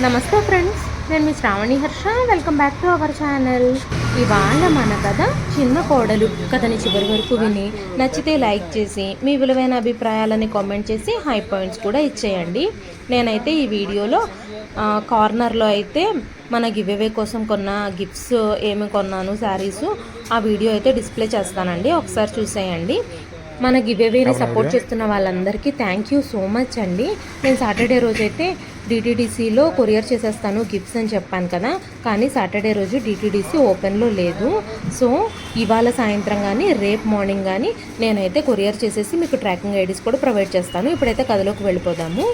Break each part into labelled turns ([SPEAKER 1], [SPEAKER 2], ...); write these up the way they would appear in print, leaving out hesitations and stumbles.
[SPEAKER 1] నమస్తే ఫ్రెండ్స్, నేను మీ Sravani Harsha. Welcome back to our channel. ఇవాళ మన కథ చిన్న కోడలు. కథని చివరి వరకు విని నచ్చితే లైక్ చేసి మీ విలువైన అభిప్రాయాలని కామెంట్ చేసి హై పాయింట్స్ కూడా ఇచ్చేయండి. నేనైతే ఈ వీడియోలో కార్నర్లో అయితే మన గివ్అవే కోసం కొన్న గిఫ్ట్స్ ఏమి కొన్నాను, శారీస్, ఆ వీడియో అయితే డిస్ప్లే చేస్తానండి. ఒకసారి చూసేయండి. మన గివ్అవేని సపోర్ట్ చేస్తున్న వాళ్ళందరికీ థ్యాంక్ యూ సో మచ్ అండి. నేను సాటర్డే రోజు అయితే డిటీడీసీలో కొరియర్ చేసేస్తాను గిఫ్ట్స్ అని చెప్పాను కదా, కానీ సాటర్డే రోజు డిటీడీసీ ఓపెన్లో లేదు. సో ఇవాళ సాయంత్రం కానీ రేపు మార్నింగ్ కానీ నేనైతే కొరియర్ చేసేసి మీకు ట్రాకింగ్ ఐడీస్ కూడా ప్రొవైడ్ చేస్తాను. ఇప్పుడైతే కథలోకి వెళ్ళిపోదాము.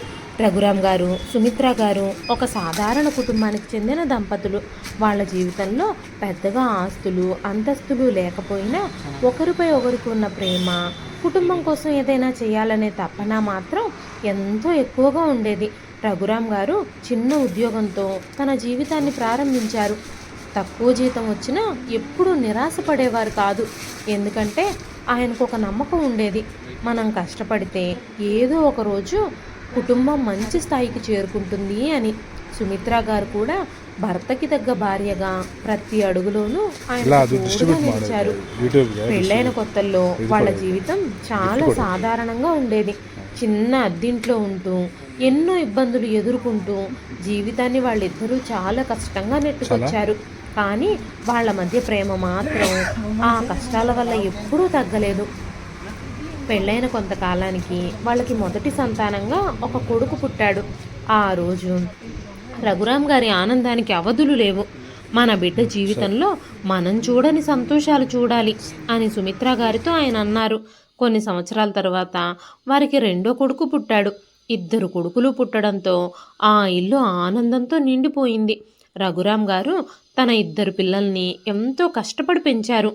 [SPEAKER 1] రఘురామ్ గారు, సుమిత్ర గారు ఒక సాధారణ కుటుంబానికి చెందిన దంపతులు. వాళ్ళ జీవితంలో పెద్దగా ఆస్తులు అంతస్తులు లేకపోయినా ఒకరిపై ఒకరికి ఉన్న ప్రేమ, కుటుంబం కోసం ఏదైనా చేయాలనే తపన మాత్రం ఎంతో ఎక్కువగా ఉండేది. రఘురామ్ గారు చిన్న ఉద్యోగంతో తన జీవితాన్ని ప్రారంభించారు. తక్కువ జీతం వచ్చినా ఎప్పుడూ నిరాశపడేవారు కాదు. ఎందుకంటే ఆయనకు ఒక నమ్మకం ఉండేది, మనం కష్టపడితే ఏదో ఒక రోజు కుటుంబం మంచి స్థాయికి చేరుకుంటుంది అని. సుమిత్ర గారు కూడా భర్తకి తగ్గ భార్యగా ప్రతి అడుగులోనూ ఆయన తోడుగా నిలిచారు. పెళ్ళైన కొత్తల్లో వాళ్ళ జీవితం చాలా సాధారణంగా ఉండేది. చిన్న అద్దింట్లో ఉంటూ ఎన్నో ఇబ్బందులు ఎదుర్కొంటూ జీవితాన్ని వాళ్ళిద్దరూ చాలా కష్టంగా నెట్టుకొచ్చారు. కానీ వాళ్ళ మధ్య ప్రేమ మాత్రం ఆ కష్టాల వల్ల ఎప్పుడూ తగ్గలేదు. పెళ్ళైన కొంతకాలానికి వాళ్ళకి మొదటి సంతానంగా ఒక కొడుకు పుట్టాడు. ఆ రోజు రఘురామ్ గారి ఆనందానికి అవధులు లేవు. మన బిడ్డ జీవితంలో మనం చూడని సంతోషాలు చూడాలి అని సుమిత్ర గారితో ఆయన అన్నారు. కొన్ని సంవత్సరాల తర్వాత వారికి రెండో కొడుకు పుట్టాడు. ఇద్దరు కొడుకులు పుట్టడంతో ఆ ఇల్లు ఆనందంతో నిండిపోయింది. రఘురామ్ గారు తన ఇద్దరు పిల్లల్ని ఎంతో కష్టపడి పెంచారు.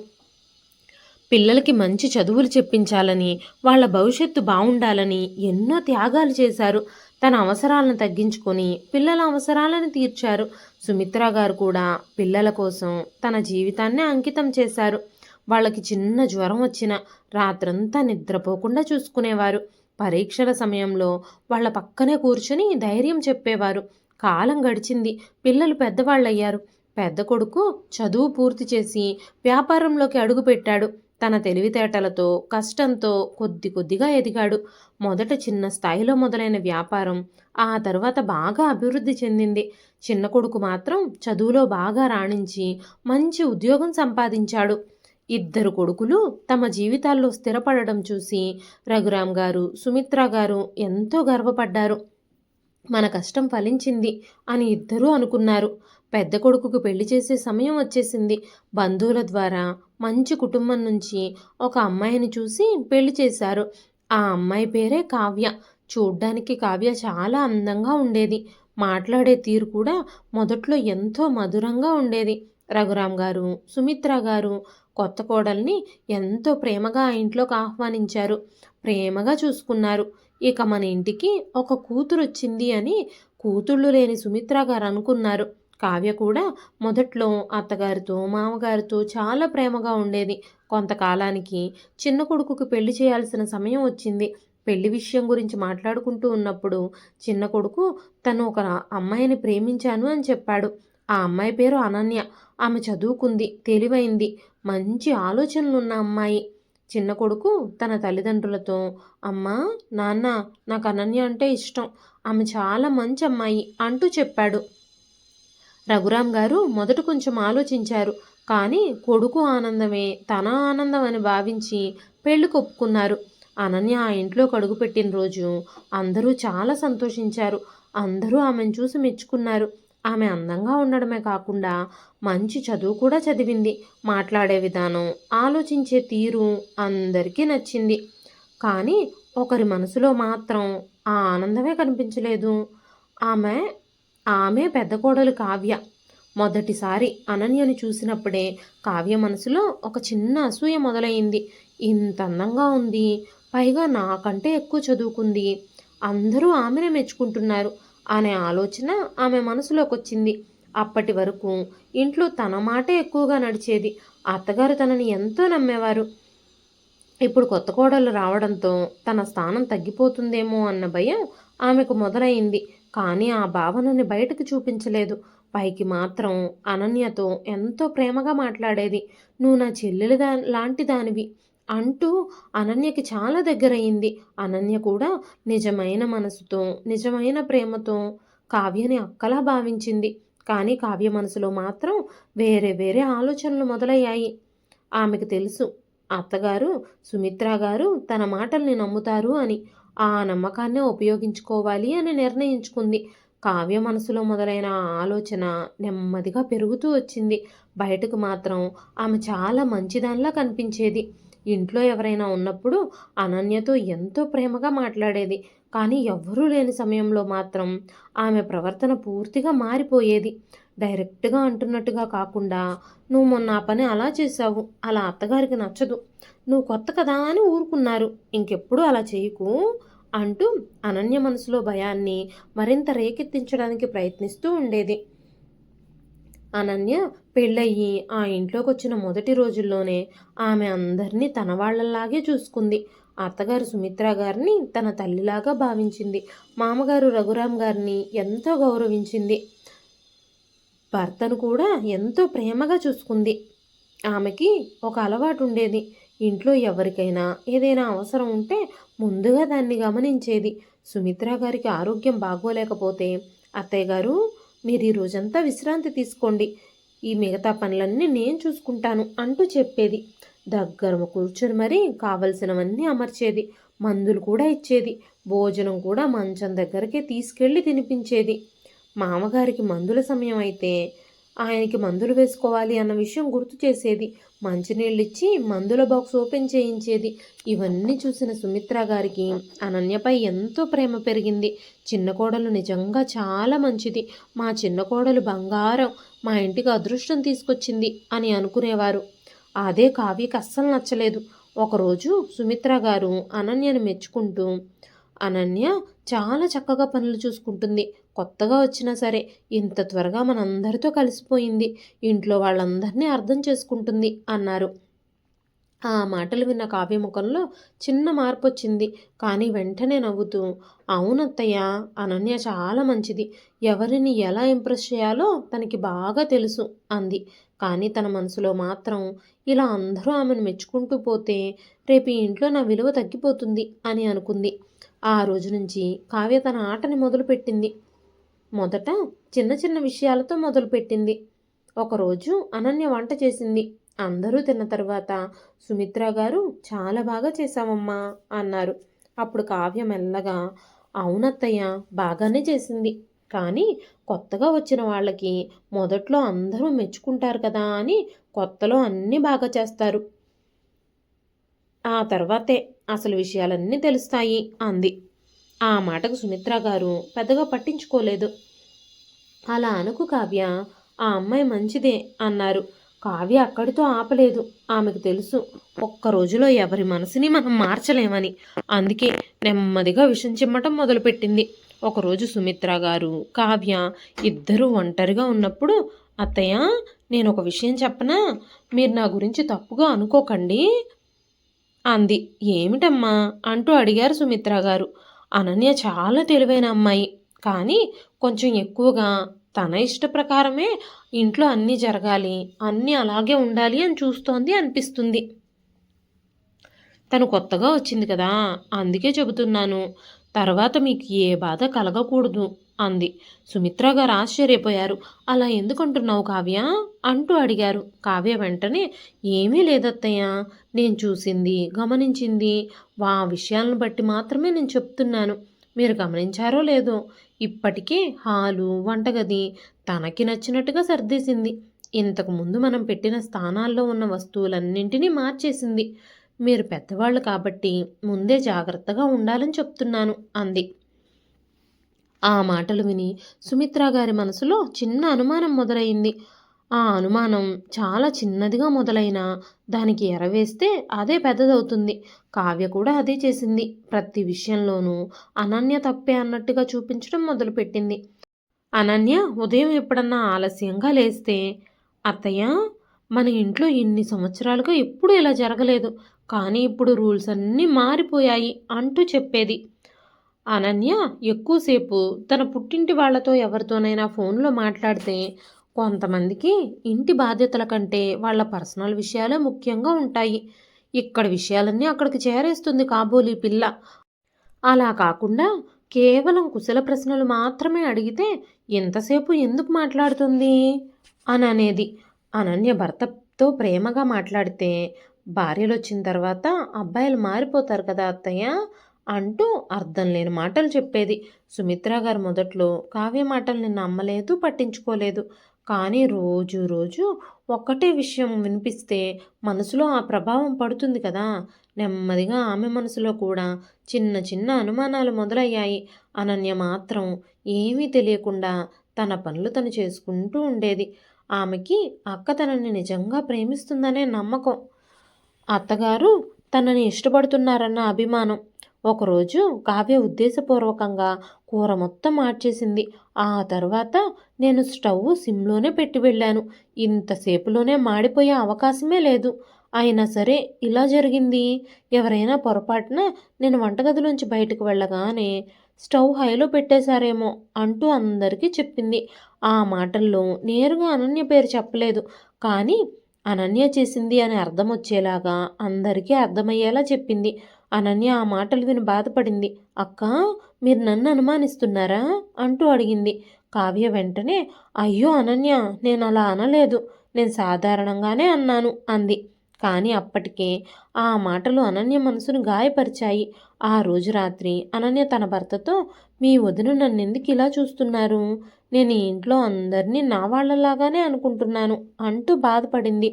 [SPEAKER 1] పిల్లలకి మంచి చదువులు చెప్పించాలని, వాళ్ళ భవిష్యత్తు బాగుండాలని ఎన్నో త్యాగాలు చేశారు. తన అవసరాలను తగ్గించుకొని పిల్లల అవసరాలను తీర్చారు. సుమిత్ర గారు కూడా పిల్లల కోసం తన జీవితాన్ని అంకితం చేశారు. వాళ్ళకి చిన్న జ్వరం వచ్చినా రాత్రంతా నిద్రపోకుండా చూసుకునేవారు. పరీక్షల సమయంలో వాళ్ళ పక్కనే కూర్చొని ధైర్యం చెప్పేవారు. కాలం గడిచింది, పిల్లలు పెద్దవాళ్ళయ్యారు. పెద్ద కొడుకు చదువు పూర్తి చేసి వ్యాపారంలోకి అడుగుపెట్టాడు. తన తెలివితేటలతో, కష్టంతో కొద్ది కొద్దిగా ఎదిగాడు. మొదట చిన్న స్థాయిలో మొదలైన వ్యాపారం ఆ తర్వాత బాగా అభివృద్ధి చెందింది. చిన్న కొడుకు మాత్రం చదువులో బాగా రాణించి మంచి ఉద్యోగం సంపాదించాడు. ఇద్దరు కొడుకులు తమ జీవితాల్లో స్థిరపడడం చూసి రఘురామ్ గారు, సుమిత్ర గారు ఎంతో గర్వపడ్డారు. మన కష్టం ఫలించింది అని ఇద్దరూ అనుకున్నారు. పెద్ద కొడుకుకు పెళ్లి చేసే సమయం వచ్చేసింది. బంధువుల ద్వారా మంచి కుటుంబం నుంచి ఒక అమ్మాయిని చూసి పెళ్లి చేశారు. ఆ అమ్మాయి పేరే కావ్య. చూడ్డానికి కావ్య చాలా అందంగా ఉండేది. మాట్లాడే తీరు కూడా మొదట్లో ఎంతో మధురంగా ఉండేది. రఘురామ్ గారు, సుమిత్ర గారు కొత్త కోడల్ని ఎంతో ప్రేమగా ఆ ఇంట్లోకి ఆహ్వానించారు. ప్రేమగా చూసుకున్నారు. ఇక మన ఇంటికి ఒక కూతురు వచ్చింది అని కూతుళ్ళు లేని సుమిత్ర గారు అనుకున్నారు. కావ్య కూడా మొదట్లో అత్తగారితో, మామగారితో చాలా ప్రేమగా ఉండేది. కొంతకాలానికి చిన్న కొడుకుకు పెళ్లి చేయాల్సిన సమయం వచ్చింది. పెళ్లి విషయం గురించి మాట్లాడుకుంటూ ఉన్నప్పుడు చిన్న కొడుకు తను ఒక అమ్మాయిని ప్రేమించాను అని చెప్పాడు. ఆ అమ్మాయి పేరు అనన్య. ఆమె చదువుకుంది, తెలివైంది, మంచి ఆలోచనలున్న అమ్మాయి. చిన్న కొడుకు తన తల్లిదండ్రులతో, అమ్మా, నాన్న, నాకు అనన్య అంటే ఇష్టం, ఆమె చాలా మంచి అమ్మాయి అంటూ చెప్పాడు. రఘురామ్ గారు మొదట కొంచెం ఆలోచించారు. కానీ కొడుకు ఆనందమే తన ఆనందం అని భావించి పెళ్లి కొప్పుకున్నారు. అనన్య ఆ ఇంట్లోకి అడుగుపెట్టిన రోజు అందరూ చాలా సంతోషించారు. అందరూ ఆమెను చూసి మెచ్చుకున్నారు. ఆమె అందంగా ఉండడమే కాకుండా మంచి చదువు కూడా చదివింది. మాట్లాడే విధానం, ఆలోచించే తీరు అందరికీ నచ్చింది. కానీ ఒకరి మనసులో మాత్రం ఆ ఆనందమే కనిపించలేదు. ఆమె ఆమె పెద్ద కోడలు కావ్య. మొదటిసారి అనన్యని చూసినప్పుడే కావ్య మనసులో ఒక చిన్న అసూయ మొదలైంది. ఇంత అందంగా ఉంది, పైగా నాకంటే ఎక్కువ చదువుకుంది, అందరూ ఆమెనే మెచ్చుకుంటున్నారు అనే ఆలోచన ఆమె మనసులోకి వచ్చింది. అప్పటి వరకు ఇంట్లో తన మాటే ఎక్కువగా నడిచేది. అత్తగారు తనని ఎంతో నమ్మేవారు. ఇప్పుడు కొత్త కోడలు రావడంతో తన స్థానం తగ్గిపోతుందేమో అన్న భయం ఆమెకు మొదలైంది. కానీ ఆ భావనని బయటకు చూపించలేదు. పైకి మాత్రం అనన్యతో ఎంతో ప్రేమగా మాట్లాడేది. "నువ్వు నా చెల్లెలు లాంటి దానివి" అంటూ అనన్యకి చాలా దగ్గరయింది. అనన్య కూడా నిజమైన మనసుతో, నిజమైన ప్రేమతో కావ్యని అక్కలా భావించింది. కానీ కావ్య మనసులో మాత్రం వేరే వేరే ఆలోచనలు మొదలయ్యాయి. ఆమెకు తెలుసు అత్తగారు సుమిత్ర గారు తన మాటల్ని నమ్ముతారు అని. ఆ నమ్మకాన్నే ఉపయోగించుకోవాలి అని నిర్ణయించుకుంది. కావ్య మనసులో మొదలైన ఆ ఆలోచన నెమ్మదిగా పెరుగుతూ వచ్చింది. బయటకు మాత్రం ఆమె చాలా మంచిదానిలా కనిపించేది. ఇంట్లో ఎవరైనా ఉన్నప్పుడు అనన్యతో ఎంతో ప్రేమగా మాట్లాడేది. కానీ ఎవ్వరూ లేని సమయంలో మాత్రం ఆమె ప్రవర్తన పూర్తిగా మారిపోయేది. డైరెక్ట్గా అంటున్నట్టుగా కాకుండా, "నువ్వు మొన్న ఆ పని అలా చేశావు, అలా అత్తగారికి నచ్చదు. నువ్వు కొత్త కదా అని ఊరుకున్నారు. ఇంకెప్పుడు అలా చేయకు" అంటూ అనన్య మనసులో భయాన్ని మరింత రేకెత్తించడానికి ప్రయత్నిస్తూ ఉండేది. అనన్య పెళ్ళయ్యి ఆ ఇంట్లోకొచ్చిన మొదటి రోజుల్లోనే ఆమె అందరినీ తన వాళ్ళలాగే చూసుకుంది. అత్తగారు సుమిత్ర గారిని తన తల్లిలాగా భావించింది. మామగారు రఘురాం గారిని ఎంతో గౌరవించింది. భర్తను కూడా ఎంతో ప్రేమగా చూసుకుంది. ఆమెకి ఒక అలవాటు ఉండేది. ఇంట్లో ఎవరికైనా ఏదైనా అవసరం ఉంటే ముందుగా దాన్ని గమనించేది. సుమిత్ర గారికి ఆరోగ్యం బాగోలేకపోతే, "అత్తయ్య గారు, మీరు ఈ రోజంతా విశ్రాంతి తీసుకోండి. ఈ మిగతా పనులన్నీ నేను చూసుకుంటాను" అంటూ చెప్పేది. దగ్గర కూర్చొని మరీ కావలసినవన్నీ అమర్చేది. మందులు కూడా ఇచ్చేది. భోజనం కూడా మంచం దగ్గరకే తీసుకెళ్ళి తినిపించేది. మామగారికి మందుల సమయం అయితే ఆయనకి మందులు వేసుకోవాలి అన్న విషయం గుర్తు చేసేది. మంచినీళ్ళిచ్చి మందుల బాక్స్ ఓపెన్ చేయించేది. ఇవన్నీ చూసిన సుమిత్ర గారికి అనన్యపై ఎంతో ప్రేమ పెరిగింది. చిన్న కోడలు నిజంగా చాలా మంచిది, మా చిన్న కోడలు బంగారం, మా ఇంటికి అదృష్టం తీసుకొచ్చింది అని అనుకునేవారు. అదే కావ్యకి అస్సలు నచ్చలేదు. ఒకరోజు సుమిత్ర గారు అనన్యను మెచ్చుకుంటూ, "అనన్య చాలా చక్కగా పనులు చూసుకుంటుంది. కొత్తగా వచ్చినా సరే ఇంత త్వరగా మనందరితో కలిసిపోయింది. ఇంట్లో వాళ్ళందరినీ అర్థం చేసుకుంటుంది" అన్నారు. ఆ మాటలు విన్న కావ్య ముఖంలో చిన్న మార్పొచ్చింది. కానీ వెంటనే నవ్వుతూ, "అవునత్తయ్య, అనన్య చాలా మంచిది. ఎవరిని ఎలా ఇంప్రెస్ చేయాలో తనకి బాగా తెలుసు" అంది. కానీ తన మనసులో మాత్రం, ఇలా అందరూ ఆమెను మెచ్చుకుంటూ పోతే రేపు ఈ ఇంట్లో నా విలువ తగ్గిపోతుంది అని అనుకుంది. ఆ రోజు నుంచి కావ్య తన ఆటని మొదలుపెట్టింది. మొదట చిన్న చిన్న విషయాలతో మొదలుపెట్టింది. ఒకరోజు అనన్య వంట చేసింది. అందరూ తిన్న తర్వాత, "సుమిత్ర గారు, చాలా బాగా చేశావమ్మా" అన్నారు. అప్పుడు కావ్య మెల్లగా, "అవునత్తయ్య, బాగానే చేసింది. కానీ కొత్తగా వచ్చిన వాళ్ళకి మొదట్లో అందరూ మెచ్చుకుంటారు కదా అని కొత్తలో అన్నీ బాగా చేస్తారు. ఆ తర్వాతే అసలు విషయాలన్నీ తెలుస్తాయి" అంది. ఆ మాటకు సుమిత్ర గారు పెద్దగా పట్టించుకోలేదు. "అలా అనుకు కావ్య, ఆ అమ్మాయి మంచిదే" అన్నారు. కావ్య అక్కడితో ఆపలేదు. ఆమెకు తెలుసు, ఒక్క రోజులో ఎవరి మనసుని మనం మార్చలేమని. అందుకే నెమ్మదిగా విషం చిమ్మటం మొదలుపెట్టింది. ఒకరోజు సుమిత్ర గారు, కావ్య ఇద్దరూ ఒంటరిగా ఉన్నప్పుడు, "అత్తయ్య, నేను ఒక విషయం చెప్పనా? మీరు నా గురించి తప్పుగా అనుకోకండి" అంది. "ఏమిటమ్మా?" అంటూ అడిగారు సుమిత్ర గారు. "అనన్య చాలా తెలివైన అమ్మాయి. కానీ కొంచెం ఎక్కువగా తన ఇష్ట ప్రకారమే ఇంట్లో అన్నీ జరగాలి, అన్నీ అలాగే ఉండాలి అని చూస్తోంది అనిపిస్తుంది. తను కొత్తగా వచ్చింది కదా, అందుకే చెబుతున్నాను. తర్వాత మీకు ఏ బాధ కలగకూడదు" అంది. సుమిత్ర గారు ఆశ్చర్యపోయారు. "అలా ఎందుకంటున్నావు కావ్య?" అంటూ అడిగారు. కావ్య వెంటనే, "ఏమీ లేదత్తయ్య, నేను చూసింది, గమనించింది ఆ విషయాలను బట్టి మాత్రమే నేను చెప్తున్నాను. మీరు గమనించారో లేదో, ఇప్పటికే హాలు, వంటగది తనకి నచ్చినట్టుగా సర్దేసింది. ఇంతకుముందు మనం పెట్టిన స్థానాల్లో ఉన్న వస్తువులన్నింటినీ మార్చేసింది. మీరు పెద్దవాళ్ళు కాబట్టి ముందే జాగ్రత్తగా ఉండాలని చెప్తున్నాను" అంది. ఆ మాటలు విని సుమిత్ర గారి మనసులో చిన్న అనుమానం మొదలైంది. ఆ అనుమానం చాలా చిన్నదిగా మొదలైనా దానికి ఎరవేస్తే అదే పెద్దదవుతుంది. కావ్య కూడా అదే చేసింది. ప్రతి విషయంలోనూ అనన్య తప్పే అన్నట్టుగా చూపించడం మొదలుపెట్టింది. అనన్య ఉదయం ఎప్పుడన్నా ఆలస్యంగా లేస్తే, "అత్తయ్య, మన ఇంట్లో ఇన్ని సంవత్సరాలుగా ఎప్పుడూ ఇలా జరగలేదు. కానీ ఇప్పుడు రూల్స్ అన్నీ మారిపోయాయి" అంటూ చెప్పేది. అనన్య ఎక్కువసేపు తన పుట్టింటి వాళ్ళతో ఎవరితోనైనా ఫోన్లో మాట్లాడితే కొంతమందికి ఇంటి బాధ్యతల కంటే వాళ్ళ పర్సనల్ విషయాలే ముఖ్యంగా ఉంటాయి. ఇక్కడ విషయాలన్నీ అక్కడికి చేరేస్తుంది కాబోలి పిల్ల. అలా కాకుండా కేవలం కుశల ప్రశ్నలు మాత్రమే అడిగితే ఎంతసేపు ఎందుకు మాట్లాడుతుంది అని అనేది. అనన్య భర్తతో ప్రేమగా మాట్లాడితే భార్యలు వచ్చిన తర్వాత అబ్బాయిలు మారిపోతారు కదా అత్తయ్య అంటూ అర్థం లేని మాటలు చెప్పేది. సుమిత్ర గారు మొదట్లో కావ్య మాటల్ని నమ్మలేదు, పట్టించుకోలేదు. కానీ రోజు రోజు ఒక్కటే విషయం వినిపిస్తే మనసులో ఆ ప్రభావం పడుతుంది కదా. నెమ్మదిగా ఆమె మనసులో కూడా చిన్న చిన్న అనుమానాలు మొదలయ్యాయి. అనన్య మాత్రం ఏమీ తెలియకుండా తన పనులు తను చేసుకుంటూ ఉండేది. ఆమెకి అక్క తనని నిజంగా ప్రేమిస్తుందనే నమ్మకం, అత్తగారు తనని ఇష్టపడుతున్నారన్న అభిమానం. ఒకరోజు కావ్య ఉద్దేశపూర్వకంగా కూర మొత్తం మార్చేసింది. ఆ తర్వాత నేను స్టవ్ సిమ్లోనే పెట్టి వెళ్ళాను. ఇంతసేపులోనే మాడిపోయే అవకాశమే లేదు. అయినా సరే ఇలా జరిగింది. ఎవరైనా పొరపాటున నేను వంటగదిలోంచి బయటకు వెళ్ళగానే స్టవ్ హైలో పెట్టేశారేమో అంటూ అందరికీ చెప్పింది. ఆ మాటల్లో నేరుగా అనన్య పేరు చెప్పలేదు, కానీ అనన్య చేసింది అని అర్థం వచ్చేలాగా అందరికీ అర్థమయ్యేలా చెప్పింది. అనన్య ఆ మాటలు విని బాధపడింది. అక్క, మీరు నన్ను అనుమానిస్తున్నారా అంటూ అడిగింది. కావ్య వెంటనే, అయ్యో అనన్య, నేను అలా అనలేదు, నేను సాధారణంగానే అన్నాను అంది. కానీ అప్పటికే ఆ మాటలు అనన్య మనసును గాయపరిచాయి. ఆ రోజు రాత్రి అనన్య తన భర్తతో, మీ వదిన నన్ను ఎందుకు ఇలా చూస్తున్నారు, నేను ఈ ఇంట్లో అందరినీ నా వాళ్ళలాగానే అనుకుంటున్నాను అంటూ బాధపడింది.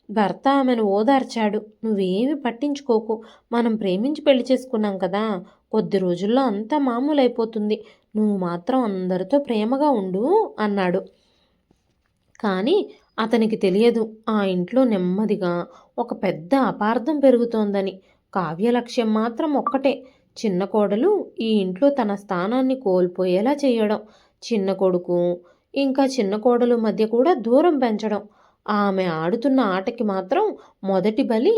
[SPEAKER 1] భర్త ఆమెను ఓదార్చాడు. నువ్వేమి పట్టించుకోకు, మనం ప్రేమించి పెళ్లి చేసుకున్నాం కదా, కొద్ది రోజుల్లో అంతా మామూలైపోతుంది, నువ్వు మాత్రం అందరితో ప్రేమగా ఉండు అన్నాడు. కానీ అతనికి తెలియదు ఆ ఇంట్లో నెమ్మదిగా ఒక పెద్ద అపార్థం పెరుగుతోందని. కావ్య లక్ష్యం మాత్రం ఒక్కటే, చిన్న కోడలు ఈ ఇంట్లో తన స్థానాన్ని కోల్పోయేలా చేయడం, చిన్న కొడుకు ఇంకా చిన్న కోడలు మధ్య కూడా దూరం పెంచడం. ఆమె ఆడుతున్న ఆటకి మాత్రం మొదటి బలి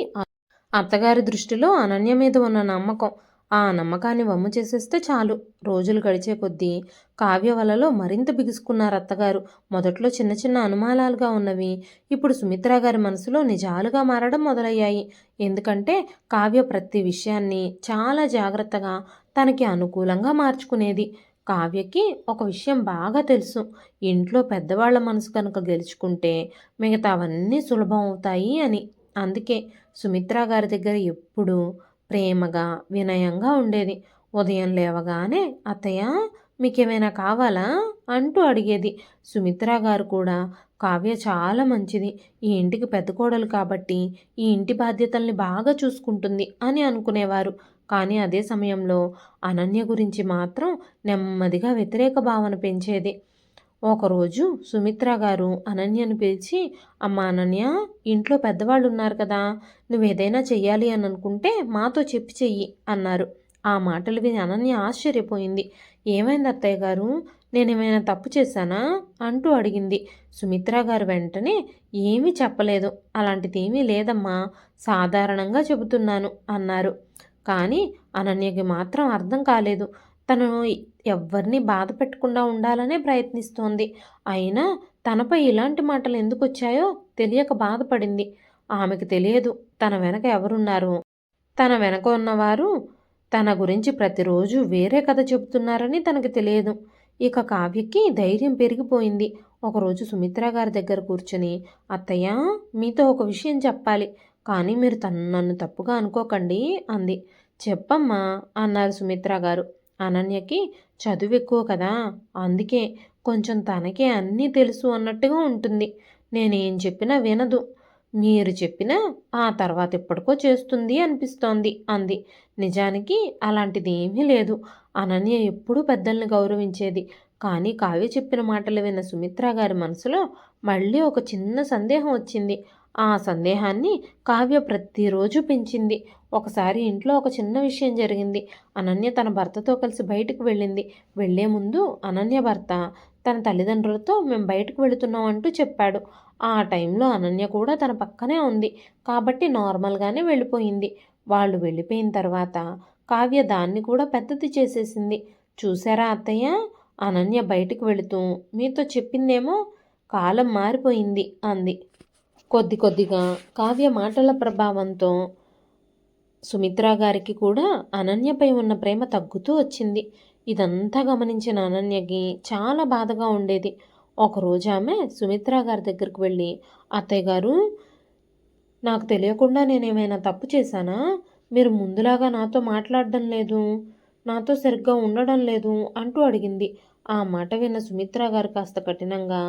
[SPEAKER 1] అత్తగారి దృష్టిలో అనన్య మీద ఉన్న నమ్మకం. ఆ నమ్మకాన్ని వమ్ము చేసేస్తే చాలు. రోజులు గడిచే కొద్దీ కావ్య వలలో మరింత బిగుసుకున్నారు అత్తగారు. మొదట్లో చిన్న చిన్న అనుమానాలుగా ఉన్నవి ఇప్పుడు సుమిత్ర గారి మనసులో నిజాలుగా మారడం మొదలయ్యాయి. ఎందుకంటే కావ్య ప్రతి విషయాన్ని చాలా జాగ్రత్తగా తనకి అనుకూలంగా మార్చుకునేది. కావ్యకి ఒక విషయం బాగా తెలుసు, ఇంట్లో పెద్దవాళ్ల మనసు కనుక గెలుచుకుంటే మిగతావన్నీ సులభం అవుతాయి అని. అందుకే సుమిత్ర గారి దగ్గర ఎప్పుడూ ప్రేమగా వినయంగా ఉండేది. ఉదయం లేవగానే అత్తయ్య, మీకేమైనా కావాలా అంటూ అడిగేది. సుమిత్ర గారు కూడా కావ్య చాలా మంచిది, ఈ ఇంటికి పెద్ద కోడలు కాబట్టి ఈ ఇంటి బాధ్యతల్ని బాగా చూసుకుంటుంది అని అనుకునేవారు. కానీ అదే సమయంలో అనన్య గురించి మాత్రం నెమ్మదిగా వ్యతిరేక భావన పెంచేది. ఒకరోజు సుమిత్ర గారు అనన్యను పిలిచి, అమ్మ అనన్య, ఇంట్లో పెద్దవాళ్ళు ఉన్నారు కదా, నువ్వేదైనా చెయ్యాలి అని అనుకుంటే మాతో చెప్పి చెయ్యి అన్నారు. ఆ మాటలు విని అనన్య ఆశ్చర్యపోయింది. ఏమైంది అత్తయ్య గారు, నేనేమైనా తప్పు చేశానా అంటూ అడిగింది. సుమిత్ర గారు వెంటనే, ఏమీ చెప్పలేదు, అలాంటిదేమీ లేదమ్మా, సాధారణంగా చెబుతున్నాను అన్నారు. కానీ అనన్యకి మాత్రం అర్థం కాలేదు. తను ఎవ్వరినీ బాధ పెట్టకుండా ఉండాలనే ప్రయత్నిస్తోంది. అయినా తనపై ఇలాంటి మాటలు ఎందుకు వచ్చాయో తెలియక బాధపడింది. ఆమెకు తెలియదు తన వెనక ఎవరున్నారు. తన వెనక ఉన్నవారు తన గురించి ప్రతిరోజు వేరే కథ చెబుతున్నారని తనకు తెలియదు. ఇక కావ్యకి ధైర్యం పెరిగిపోయింది. ఒకరోజు సుమిత్ర గారి దగ్గర కూర్చొని, అత్తయ్య, మీతో ఒక విషయం చెప్పాలి, కానీ మీరు నన్ను తప్పుగా అనుకోకండి అంది. చెప్పమ్మా అన్నారు సుమిత్ర గారు. అనన్యకి చదువు ఎక్కువ కదా, అందుకే కొంచెం తనకే అన్నీ తెలుసు అన్నట్టుగా ఉంటుంది. నేనేం చెప్పినా వినదు, మీరు చెప్పినా ఆ తర్వాత ఎప్పటికో చేస్తుంది అనిపిస్తోంది అంది. నిజానికి అలాంటిది ఏమీ లేదు. అనన్య ఎప్పుడూ పెద్దల్ని గౌరవించేది. కానీ కావ్య చెప్పిన మాటలు విన్న సుమిత్ర గారి మనసులో మళ్ళీ ఒక చిన్న సందేహం వచ్చింది. ఆ సందేహాన్ని కావ్య ప్రతిరోజు పెంచింది. ఒకసారి ఇంట్లో ఒక చిన్న విషయం జరిగింది. అనన్య తన భర్తతో కలిసి బయటకు వెళ్ళింది. వెళ్లే ముందు అనన్య భర్త తన తల్లిదండ్రులతో మేము బయటకు వెళుతున్నాం అంటూ చెప్పాడు. ఆ టైంలో అనన్య కూడా తన పక్కనే ఉంది కాబట్టి నార్మల్గానే వెళ్ళిపోయింది. వాళ్ళు వెళ్ళిపోయిన తర్వాత కావ్య దాన్ని కూడా పెద్దది చేసేసింది. చూసారా అత్తయ్య, అనన్య బయటికి వెళుతూ మీతో చెప్పిందేమో కాలం మారిపోయింది అంది. కొద్ది కొద్దిగా కావ్య మాటల ప్రభావంతో సుమిత్ర గారికి కూడా అనన్యపై ఉన్న ప్రేమ తగ్గుతూ వచ్చింది. ఇదంతా గమనించిన అనన్యకి చాలా బాధగా ఉండేది. ఒకరోజు ఆమె సుమిత్ర గారి దగ్గరికి వెళ్ళి, అత్తయ్య గారు, నాకు తెలియకుండా నేనేమైనా తప్పు చేశానా? మీరు ముందులాగా నాతో మాట్లాడడం లేదు, నాతో సరిగ్గా ఉండడం లేదు అంటూ అడిగింది. ఆ మాట విన్న సుమిత్ర గారు కాస్త కఠినంగా,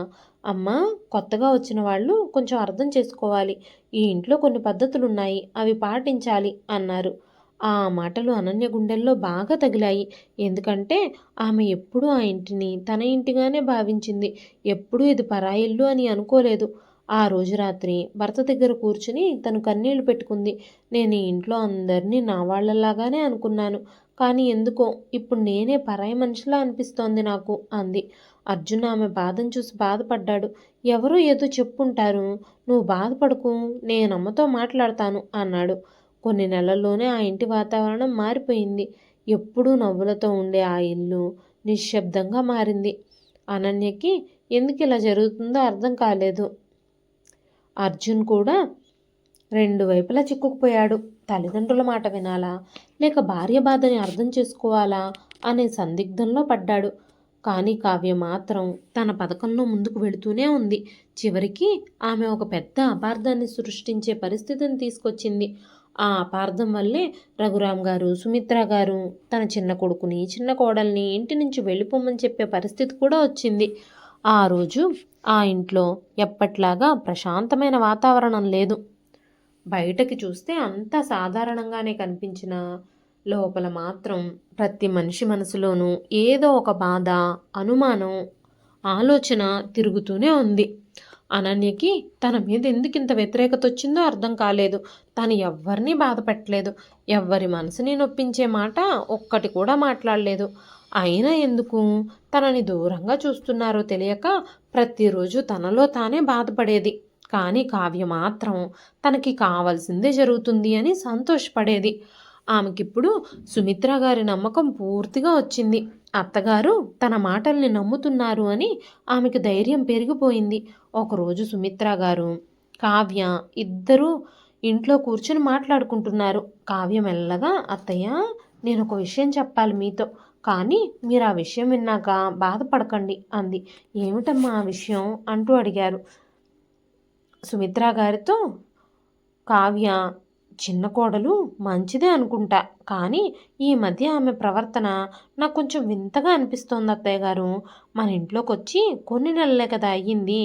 [SPEAKER 1] అమ్మా, కొత్తగా వచ్చిన వాళ్ళు కొంచెం అర్థం చేసుకోవాలి. ఈ ఇంట్లో కొన్ని పద్ధతులున్నాయి, అవి పాటించాలి అన్నారు. ఆ మాటలు అనన్య గుండెల్లో బాగా తగిలాయి. ఎందుకంటే ఆమె ఎప్పుడూ ఆ ఇంటిని తన ఇంటిగానే భావించింది. ఎప్పుడూ ఇది పరాయిల్లు అని అనుకోలేదు. ఆ రోజు రాత్రి భర్త దగ్గర కూర్చుని తను కన్నీళ్లు పెట్టుకుంది. నేను ఈ ఇంట్లో అందరినీ నా వాళ్ళలాగానే అనుకున్నాను, కానీ ఎందుకో ఇప్పుడు నేనే పరాయి మనిషిలా అనిపిస్తోంది నాకు అంది. అర్జున్ ఆమె బాధను చూసి బాధపడ్డాడు. ఎవరో ఏదో చెప్పుంటారు, నువ్వు బాధపడకు, నేను అమ్మతో మాట్లాడతాను అన్నాడు. కొన్ని నెలల్లోనే ఆ ఇంటి వాతావరణం మారిపోయింది. ఎప్పుడూ నవ్వులతో ఉండే ఆ ఇల్లు నిశ్శబ్దంగా మారింది. అనన్యకి ఎందుకు ఇలా జరుగుతుందో అర్థం కాలేదు. అర్జున్ కూడా రెండు వైపులా చిక్కుకుపోయాడు. తల్లిదండ్రుల మాట వినాలా, లేక భార్య బాధని అర్థం చేసుకోవాలా అనే సందిగ్ధంలో పడ్డాడు. కానీ కావ్య మాత్రం తన పథకంలో ముందుకు వెళుతూనే ఉంది. చివరికి ఆమె ఒక పెద్ద అపార్థాన్ని సృష్టించే పరిస్థితిని తీసుకొచ్చింది. ఆ అపార్థం వల్లే రఘురామ్ గారు, సుమిత్ర గారు తన చిన్న కొడుకుని, చిన్న కోడల్ని ఇంటి నుంచి వెళ్ళిపోమని చెప్పే పరిస్థితి కూడా వచ్చింది. ఆ రోజు ఆ ఇంట్లో ఎప్పట్లాగా ప్రశాంతమైన వాతావరణం లేదు. బయటకి చూస్తే అంతా సాధారణంగానే కనిపించిన లోపల మాత్రం ప్రతి మనిషి మనసులోనూ ఏదో ఒక బాధ, అనుమానం, ఆలోచన తిరుగుతూనే ఉంది. అనన్యకి తన మీద ఎందుకింత వ్యతిరేకత వచ్చిందో అర్థం కాలేదు. తను ఎవ్వరినీ బాధ పెట్టలేదు, ఎవ్వరి మనసుని నొప్పించే మాట ఒక్కటి కూడా మాట్లాడలేదు. అయినా ఎందుకు తనని దూరంగా చూస్తున్నారో తెలియక ప్రతిరోజు తనలో తానే బాధపడేది. కానీ కావ్య మాత్రం తనకి కావాల్సిందే జరుగుతుంది అని సంతోషపడేది. ఆమెకిప్పుడు సుమిత్ర గారి నమ్మకం పూర్తిగా వచ్చింది. అత్తగారు తన మాటల్ని నమ్ముతున్నారు అని ఆమెకు ధైర్యం పెరిగిపోయింది. ఒకరోజు సుమిత్ర గారు, కావ్య ఇద్దరూ ఇంట్లో కూర్చుని మాట్లాడుకుంటున్నారు. కావ్య మెల్లగా, అత్తయ్య, నేను ఒక విషయం చెప్పాలి మీతో, కానీ మీరు ఆ విషయం విన్నాక బాధపడకండి అంది. ఏమిటమ్మా ఆ విషయం అంటూ అడిగారు. సుమిత్ర గారితో కావ్య చిన్న కోడలు మంచిదే అనుకుంటా, కానీ ఈ మధ్య ఆమె ప్రవర్తన నాకు కొంచెం వింతగా అనిపిస్తోంది అత్తయ్య గారు. మన ఇంట్లోకి వచ్చి కొన్ని నెలలే కదా అయ్యింది,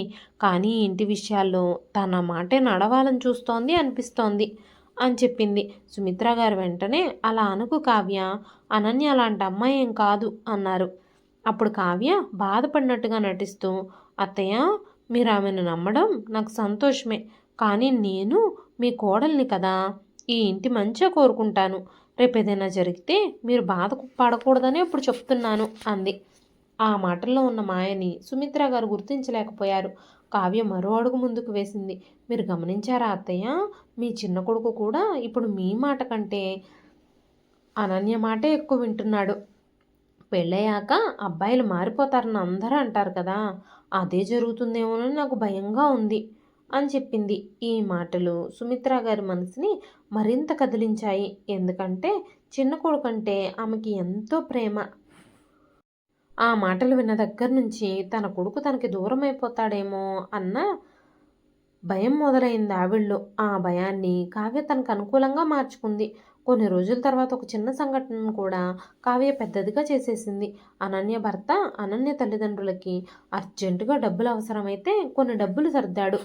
[SPEAKER 1] కానీ ఇంటి విషయాల్లో తన మాటే నడవాలని చూస్తోంది అనిపిస్తోంది అని చెప్పింది. సుమిత్ర గారు వెంటనే, అలా అనుకు కావ్య, అనన్య అలాంటి అమ్మాయి ఏం కాదు అన్నారు. అప్పుడు కావ్య బాధపడినట్టుగా నటిస్తూ, అత్తయ్య, మీరు ఆమెను నమ్మడం నాకు సంతోషమే, కానీ నేను మీ కోడల్ని కదా, ఈ ఇంటి మంచిగా కోరుకుంటాను. రేపు ఏదైనా జరిగితే మీరు బాధ పడకూడదని ఇప్పుడు చెప్తున్నాను అంది. ఆ మాటల్లో ఉన్న మాయని సుమిత్ర గారు గుర్తించలేకపోయారు. కావ్య మరో అడుగు ముందుకు వేసింది. మీరు గమనించారా అత్తయ్య, మీ చిన్న కొడుకు కూడా ఇప్పుడు మీ మాట కంటే అనన్య మాటే ఎక్కువ వింటున్నాడు. పెళ్ళయ్యాక అబ్బాయిలు మారిపోతారని అందరూ అంటారు కదా, అదే జరుగుతుందేమోనని నాకు భయంగా ఉంది అని చెప్పింది. ఈ మాటలు సుమిత్ర గారి మనసుని మరింత కదిలించాయి. ఎందుకంటే చిన్న కొడుకంటే ఆమెకి ఎంతో ప్రేమ. ఆ మాటలు విన్న దగ్గర నుంచి తన కొడుకు తనకి దూరం అయిపోతాడేమో అన్న భయం మొదలైంది ఆవిడలో. ఆ భయాన్ని కావ్య తనకు అనుకూలంగా మార్చుకుంది. కొన్ని రోజుల తర్వాత ఒక చిన్న సంఘటనను కూడా కావ్య పెద్దదిగా చేసేసింది. అనన్య భర్త అనన్య తల్లిదండ్రులకి అర్జెంటుగా డబ్బులు అవసరమైతే కొన్ని డబ్బులు సర్దాడు.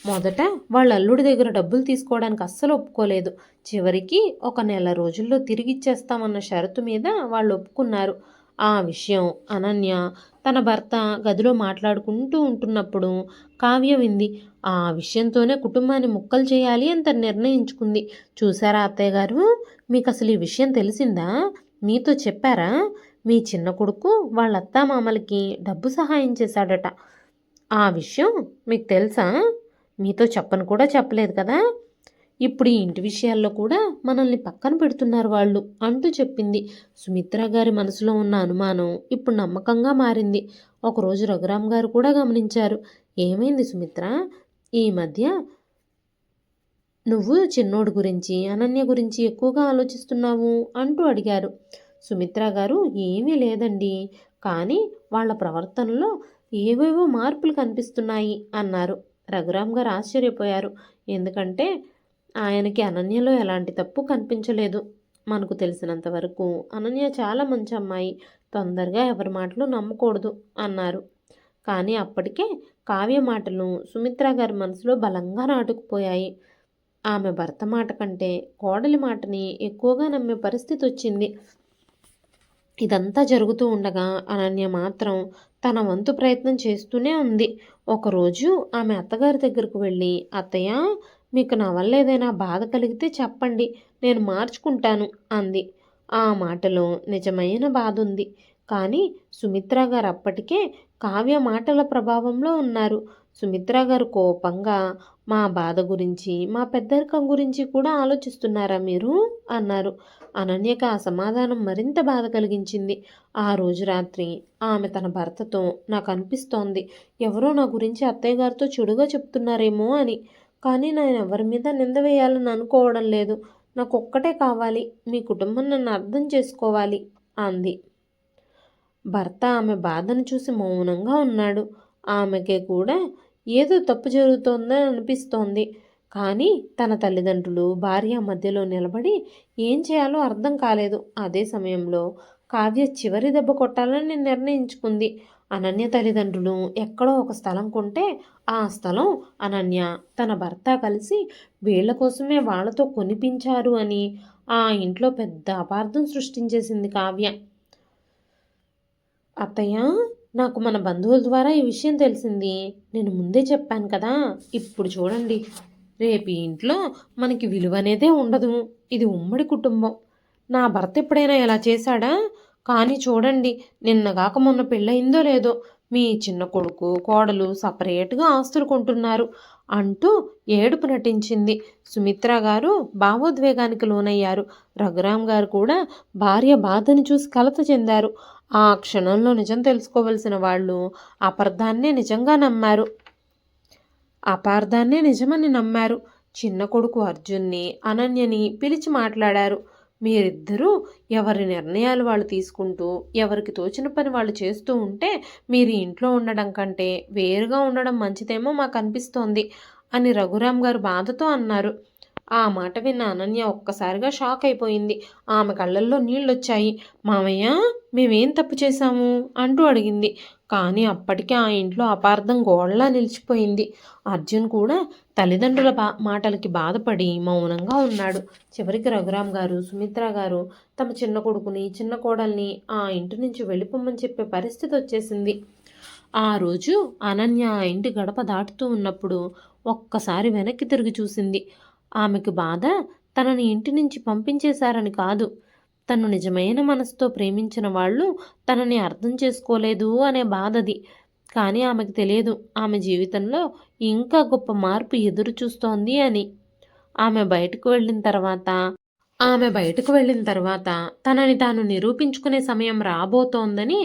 [SPEAKER 1] మొదట వాళ్ళ అల్లుడి దగ్గర డబ్బులు తీసుకోవడానికి అస్సలు ఒప్పుకోలేదు. చివరికి ఒక నెల రోజుల్లో తిరిగిచ్చేస్తామన్న షరతు మీద వాళ్ళు ఒప్పుకున్నారు. ఆ విషయం అనన్య తన భర్త గదిలో మాట్లాడుకుంటూ ఉంటున్నప్పుడు కావ్య వింది. ఆ విషయంతోనే కుటుంబాన్ని ముక్కలు చేయాలి అని తను నిర్ణయించుకుంది. చూసారా అత్తయ్య గారు, మీకు అసలు ఈ విషయం తెలిసిందా? మీతో చెప్పారా? మీ చిన్న కొడుకు వాళ్ళ అత్తామామలకి డబ్బు సహాయం చేశాడట. ఆ విషయం మీకు తెలుసా? మీతో చెప్పను కూడా చెప్పలేదు కదా. ఇప్పుడు ఈ ఇంటి విషయాల్లో కూడా మనల్ని పక్కన పెడుతున్నారు వాళ్ళు అంటూ చెప్పింది. సుమిత్ర గారి మనసులో ఉన్న అనుమానం ఇప్పుడు నమ్మకంగా మారింది. ఒకరోజు రఘురామ్ గారు కూడా గమనించారు. ఏమైంది సుమిత్ర, ఈ మధ్య నువ్వు చిన్నోడు గురించి అనన్య గురించి ఎక్కువగా ఆలోచిస్తున్నావు అంటూ అడిగారు. సుమిత్ర గారు ఏమీ లేదండి, కానీ వాళ్ళ ప్రవర్తనలో ఏవేవో మార్పులు కనిపిస్తున్నాయి అన్నారు. రఘురామ్ గారు ఆశ్చర్యపోయారు. ఎందుకంటే ఆయనకి అనన్యలో ఎలాంటి తప్పు కనిపించలేదు. మనకు తెలిసినంత వరకు అనన్య చాలా మంచి అమ్మాయి, తొందరగా ఎవరి మాటలు నమ్మకూడదు అన్నారు. కానీ అప్పటికే కావ్య మాటలు సుమిత్ర గారి మనసులో బలంగా నాటుకుపోయాయి. ఆమె భర్త మాట కంటే కోడలి మాటని ఎక్కువగా నమ్మే పరిస్థితి వచ్చింది. ఇదంతా జరుగుతూ ఉండగా అనన్య మాత్రం తన వంతు ప్రయత్నం చేస్తూనే ఉంది. ఒకరోజు ఆమె అత్తగారి దగ్గరకు వెళ్ళి, అత్తయ్య, మీకు నా వల్ల ఏదైనా బాధ కలిగితే చెప్పండి, నేను మార్చుకుంటాను అంది. ఆ మాటలో నిజమైన బాధ ఉంది. కానీ సుమిత్ర గారు అప్పటికే కావ్య మాటల ప్రభావంలో ఉన్నారు. సుమిత్ర గారు కోపంగా, మా బాధ గురించి, మా పెద్దరికం గురించి కూడా ఆలోచిస్తున్నారా మీరు అన్నారు. అనన్యకు ఆ సమాధానం మరింత బాధ కలిగించింది. ఆ రోజు రాత్రి ఆమె తన భర్తతో, నాకు అనిపిస్తోంది ఎవరో నా గురించి అత్తయ్య గారితో చెడుగా చెప్తున్నారేమో అని, కానీ నేను ఎవరి మీద నింద వేయాలని అనుకోవడం లేదు. నాకు ఒక్కటే కావాలి, మీ కుటుంబం నన్ను అర్థం చేసుకోవాలి అంది. భర్త ఆమె బాధను చూసి మౌనంగా ఉన్నాడు. ఆమెకే కూడా ఏదో తప్పు జరుగుతోందని అనిపిస్తోంది. కానీ తన తల్లిదండ్రులు, భార్య మధ్యలో నిలబడి ఏం చేయాలో అర్థం కాలేదు. అదే సమయంలో కావ్య చివరి దెబ్బ కొట్టాలని నిర్ణయించుకుంది. అనన్య తల్లిదండ్రులు ఎక్కడో ఒక స్థలం కొంటే ఆ స్థలం అనన్య, తన భర్త కలిసి వీళ్ల కోసమే వాళ్ళతో కొనిపించారు అని ఆ ఇంట్లో పెద్ద అపార్థం సృష్టించేసింది కావ్య. అత్తయ్య, నాకు మన బంధువుల ద్వారా ఈ విషయం తెలిసింది. నేను ముందే చెప్పాను కదా. ఇప్పుడు చూడండి, రేపు ఈ ఇంట్లో మనకి విలువ అనేదే ఉండదు. ఇది ఉమ్మడి కుటుంబం. నా భర్త ఎప్పుడైనా ఇలా చేశాడా? కానీ చూడండి, నిన్నగాక మొన్న పెళ్ళయిందో లేదో మీ చిన్న కొడుకు, కోడలు సపరేట్గా ఆస్తులు కొంటున్నారు అంటూ ఏడుపు నటించింది. సుమిత్ర గారు భావోద్వేగానికి లోనయ్యారు. రఘురామ్ గారు కూడా భార్య బాధను చూసి కలత చెందారు. ఆ క్షణంలో నిజం తెలుసుకోవలసిన వాళ్ళు అపార్థాన్నే నిజమని నమ్మారు. చిన్న కొడుకు అర్జున్ని, అనన్యని పిలిచి మాట్లాడారు. మీరిద్దరూ ఎవరి నిర్ణయాలు వాళ్ళు తీసుకుంటూ, ఎవరికి తోచిన పని వాళ్ళు చేస్తూ ఉంటే మీరు ఇంట్లో ఉండడం కంటే వేరుగా ఉండడం మంచిదేమో మాకు అనిపిస్తోంది అని రఘురామ్ గారు బాధతో అన్నారు. ఆ మాట విన్న అనన్య ఒక్కసారిగా షాక్ అయిపోయింది. ఆమె కళ్ళల్లో నీళ్ళొచ్చాయి. మామయ్య, మేమేం తప్పు చేశాము అంటూ అడిగింది. కానీ అప్పటికే ఆ ఇంట్లో అపార్థం గోడలా నిలిచిపోయింది. అర్జున్ కూడా తల్లిదండ్రుల మాటలకి బాధపడి మౌనంగా ఉన్నాడు. చివరికి రఘురామ్ గారు, సుమిత్ర గారు తమ చిన్న కొడుకుని, చిన్న కోడల్ని ఆ ఇంటి నుంచి వెళ్ళిపోమ్మని చెప్పే పరిస్థితి వచ్చేసింది. ఆ రోజు అనన్య ఆ ఇంటి గడప దాటుతూ ఉన్నప్పుడు ఒక్కసారి వెనక్కి తిరిగి చూసింది. ఆమెకు బాధ తనని ఇంటి నుంచి పంపించేశారని కాదు, తను నిజమైన మనసుతో ప్రేమించిన వాళ్ళు తనని అర్థం చేసుకోలేదు అనే బాధది. కానీ ఆమెకు తెలియదు ఆమె జీవితంలో ఇంకా గొప్ప మార్పు ఎదురు చూస్తోంది అని. ఆమె బయటకు వెళ్ళిన తర్వాత తనని తాను నిరూపించుకునే సమయం రాబోతోందని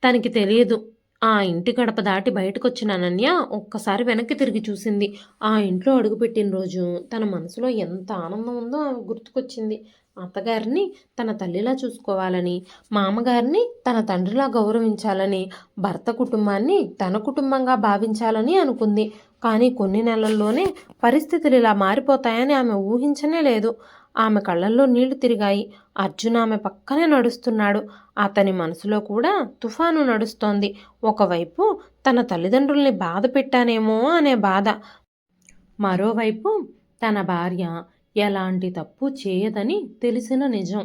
[SPEAKER 1] తనకి తెలియదు. ఆ ఇంటి గడప దాటి బయటకొచ్చిన అనన్య ఒక్కసారి వెనక్కి తిరిగి చూసింది. ఆ ఇంట్లో అడుగుపెట్టిన రోజు తన మనసులో ఎంత ఆనందం ఉందో ఆమె గుర్తుకొచ్చింది. అత్తగారిని తన తల్లిలా చూసుకోవాలని, మామగారిని తన తండ్రిలా గౌరవించాలని, భర్త కుటుంబాన్ని తన కుటుంబంగా భావించాలని అనుకుంది. కానీ కొన్ని నెలల్లోనే పరిస్థితులు ఇలా మారిపోతాయని ఆమె ఊహించనే లేదు. ఆమె కళ్ళల్లో నీళ్లు తిరిగాయి. అర్జున్ ఆమె పక్కనే నడుస్తున్నాడు. అతని మనసులో కూడా తుఫాను నడుస్తోంది. ఒకవైపు తన తల్లిదండ్రుల్ని బాధ పెట్టానేమో అనే బాధ, మరోవైపు తన భార్య ఎలాంటి తప్పు చేయదని తెలిసిన నిజం.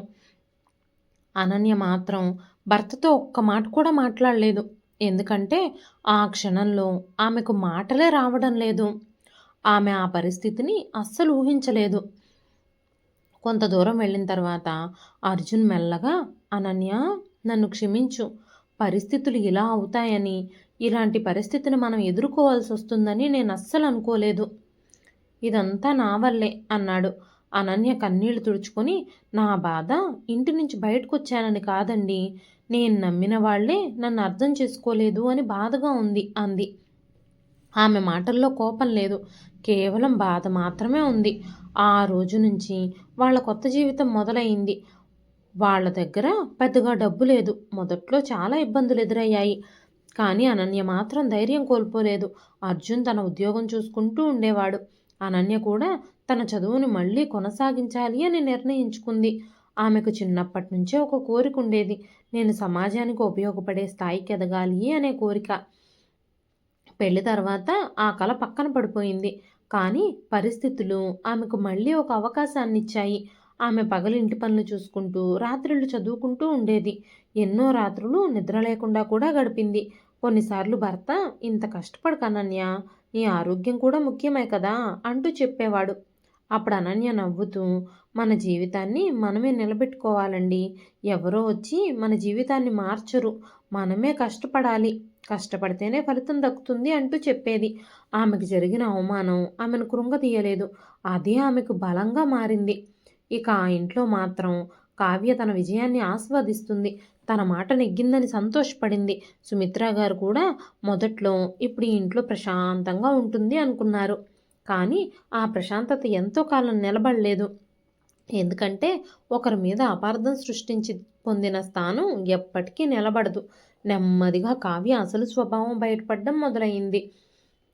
[SPEAKER 1] అనన్య మాత్రం భర్తతో ఒక్క మాట కూడా మాట్లాడలేదు. ఎందుకంటే ఆ క్షణంలో ఆమెకు మాటలే రావడం లేదు. ఆమె ఆ పరిస్థితిని అస్సలు ఊహించలేదు. కొంత దూరం వెళ్ళిన తర్వాత అర్జున్ మెల్లగా, అనన్య, నన్ను క్షమించు, పరిస్థితులు ఇలా అవుతాయని, ఇలాంటి పరిస్థితిని మనం ఎదుర్కోవాల్సి వస్తుందని నేను అస్సలు అనుకోలేదు. ఇదంతా నా వల్లే అన్నాడు. అనన్య కన్నీళ్లు తుడుచుకొని, నా బాధ ఇంటి నుంచి బయటకొచ్చానని కాదండి. నేను నమ్మిన వాళ్లే నన్ను అర్థం చేసుకోలేదు అని బాధగా ఉంది అంది. ఆమె మాటల్లో కోపం లేదు. కేవలం బాధ మాత్రమే ఉంది. ఆ రోజు నుంచి వాళ్ళ కొత్త జీవితం మొదలైంది. వాళ్ళ దగ్గర పెద్దగా డబ్బు లేదు. మొదట్లో చాలా ఇబ్బందులు ఎదురయ్యాయి. కానీ అనన్య మాత్రం ధైర్యం కోల్పోలేదు. అర్జున్ తన ఉద్యోగం చూసుకుంటూ ఉండేవాడు. అనన్య కూడా తన చదువుని మళ్ళీ కొనసాగించాలి అని నిర్ణయించుకుంది. ఆమెకు చిన్నప్పటి నుంచే ఒక కోరిక ఉండేది. నేను సమాజానికి ఉపయోగపడే స్థాయికి ఎదగాలి అనే కోరిక. పెళ్లి తర్వాత ఆ కల పక్కన పడిపోయింది. కానీ పరిస్థితులు ఆమెకు మళ్ళీ ఒక అవకాశాన్నిచ్చాయి. ఆమె పగలు ఇంటి పనులు చూసుకుంటూ రాత్రుళ్ళు చదువుకుంటూ ఉండేది. ఎన్నో రాత్రులు నిద్ర లేకుండా కూడా గడిపింది. కొన్నిసార్లు భర్త, ఇంత కష్టపడకు అనన్య, నీ ఆరోగ్యం కూడా ముఖ్యమే కదా అంటూ చెప్పేవాడు. అప్పుడు అనన్య నవ్వుతూ, మన జీవితాన్ని మనమే నిలబెట్టుకోవాలండి. ఎవరో వచ్చి మన జీవితాన్ని మార్చరు. మనమే కష్టపడాలి. కష్టపడితేనే ఫలితం దక్కుతుంది అంటూ చెప్పేది. ఆమెకు జరిగిన అవమానం ఆమెను కృంగతీయలేదు. అదే ఆమెకు బలంగా మారింది. ఇక ఆ ఇంట్లో మాత్రం కావ్య తన విజయాన్ని ఆస్వాదిస్తుంది. తన మాట నెగ్గిందని సంతోషపడింది. సుమిత్ర గారు కూడా మొదట్లో ఇప్పుడు ఈ ఇంట్లో ప్రశాంతంగా ఉంటుంది అనుకున్నారు. కానీ ఆ ప్రశాంతత ఎంతో కాలం నిలబడలేదు. ఎందుకంటే ఒకరి మీద అపార్థం సృష్టించి పొందిన స్థానం ఎప్పటికీ నిలబడదు. నెమ్మదిగా కావ్య అసలు స్వభావం బయటపడడం మొదలైంది.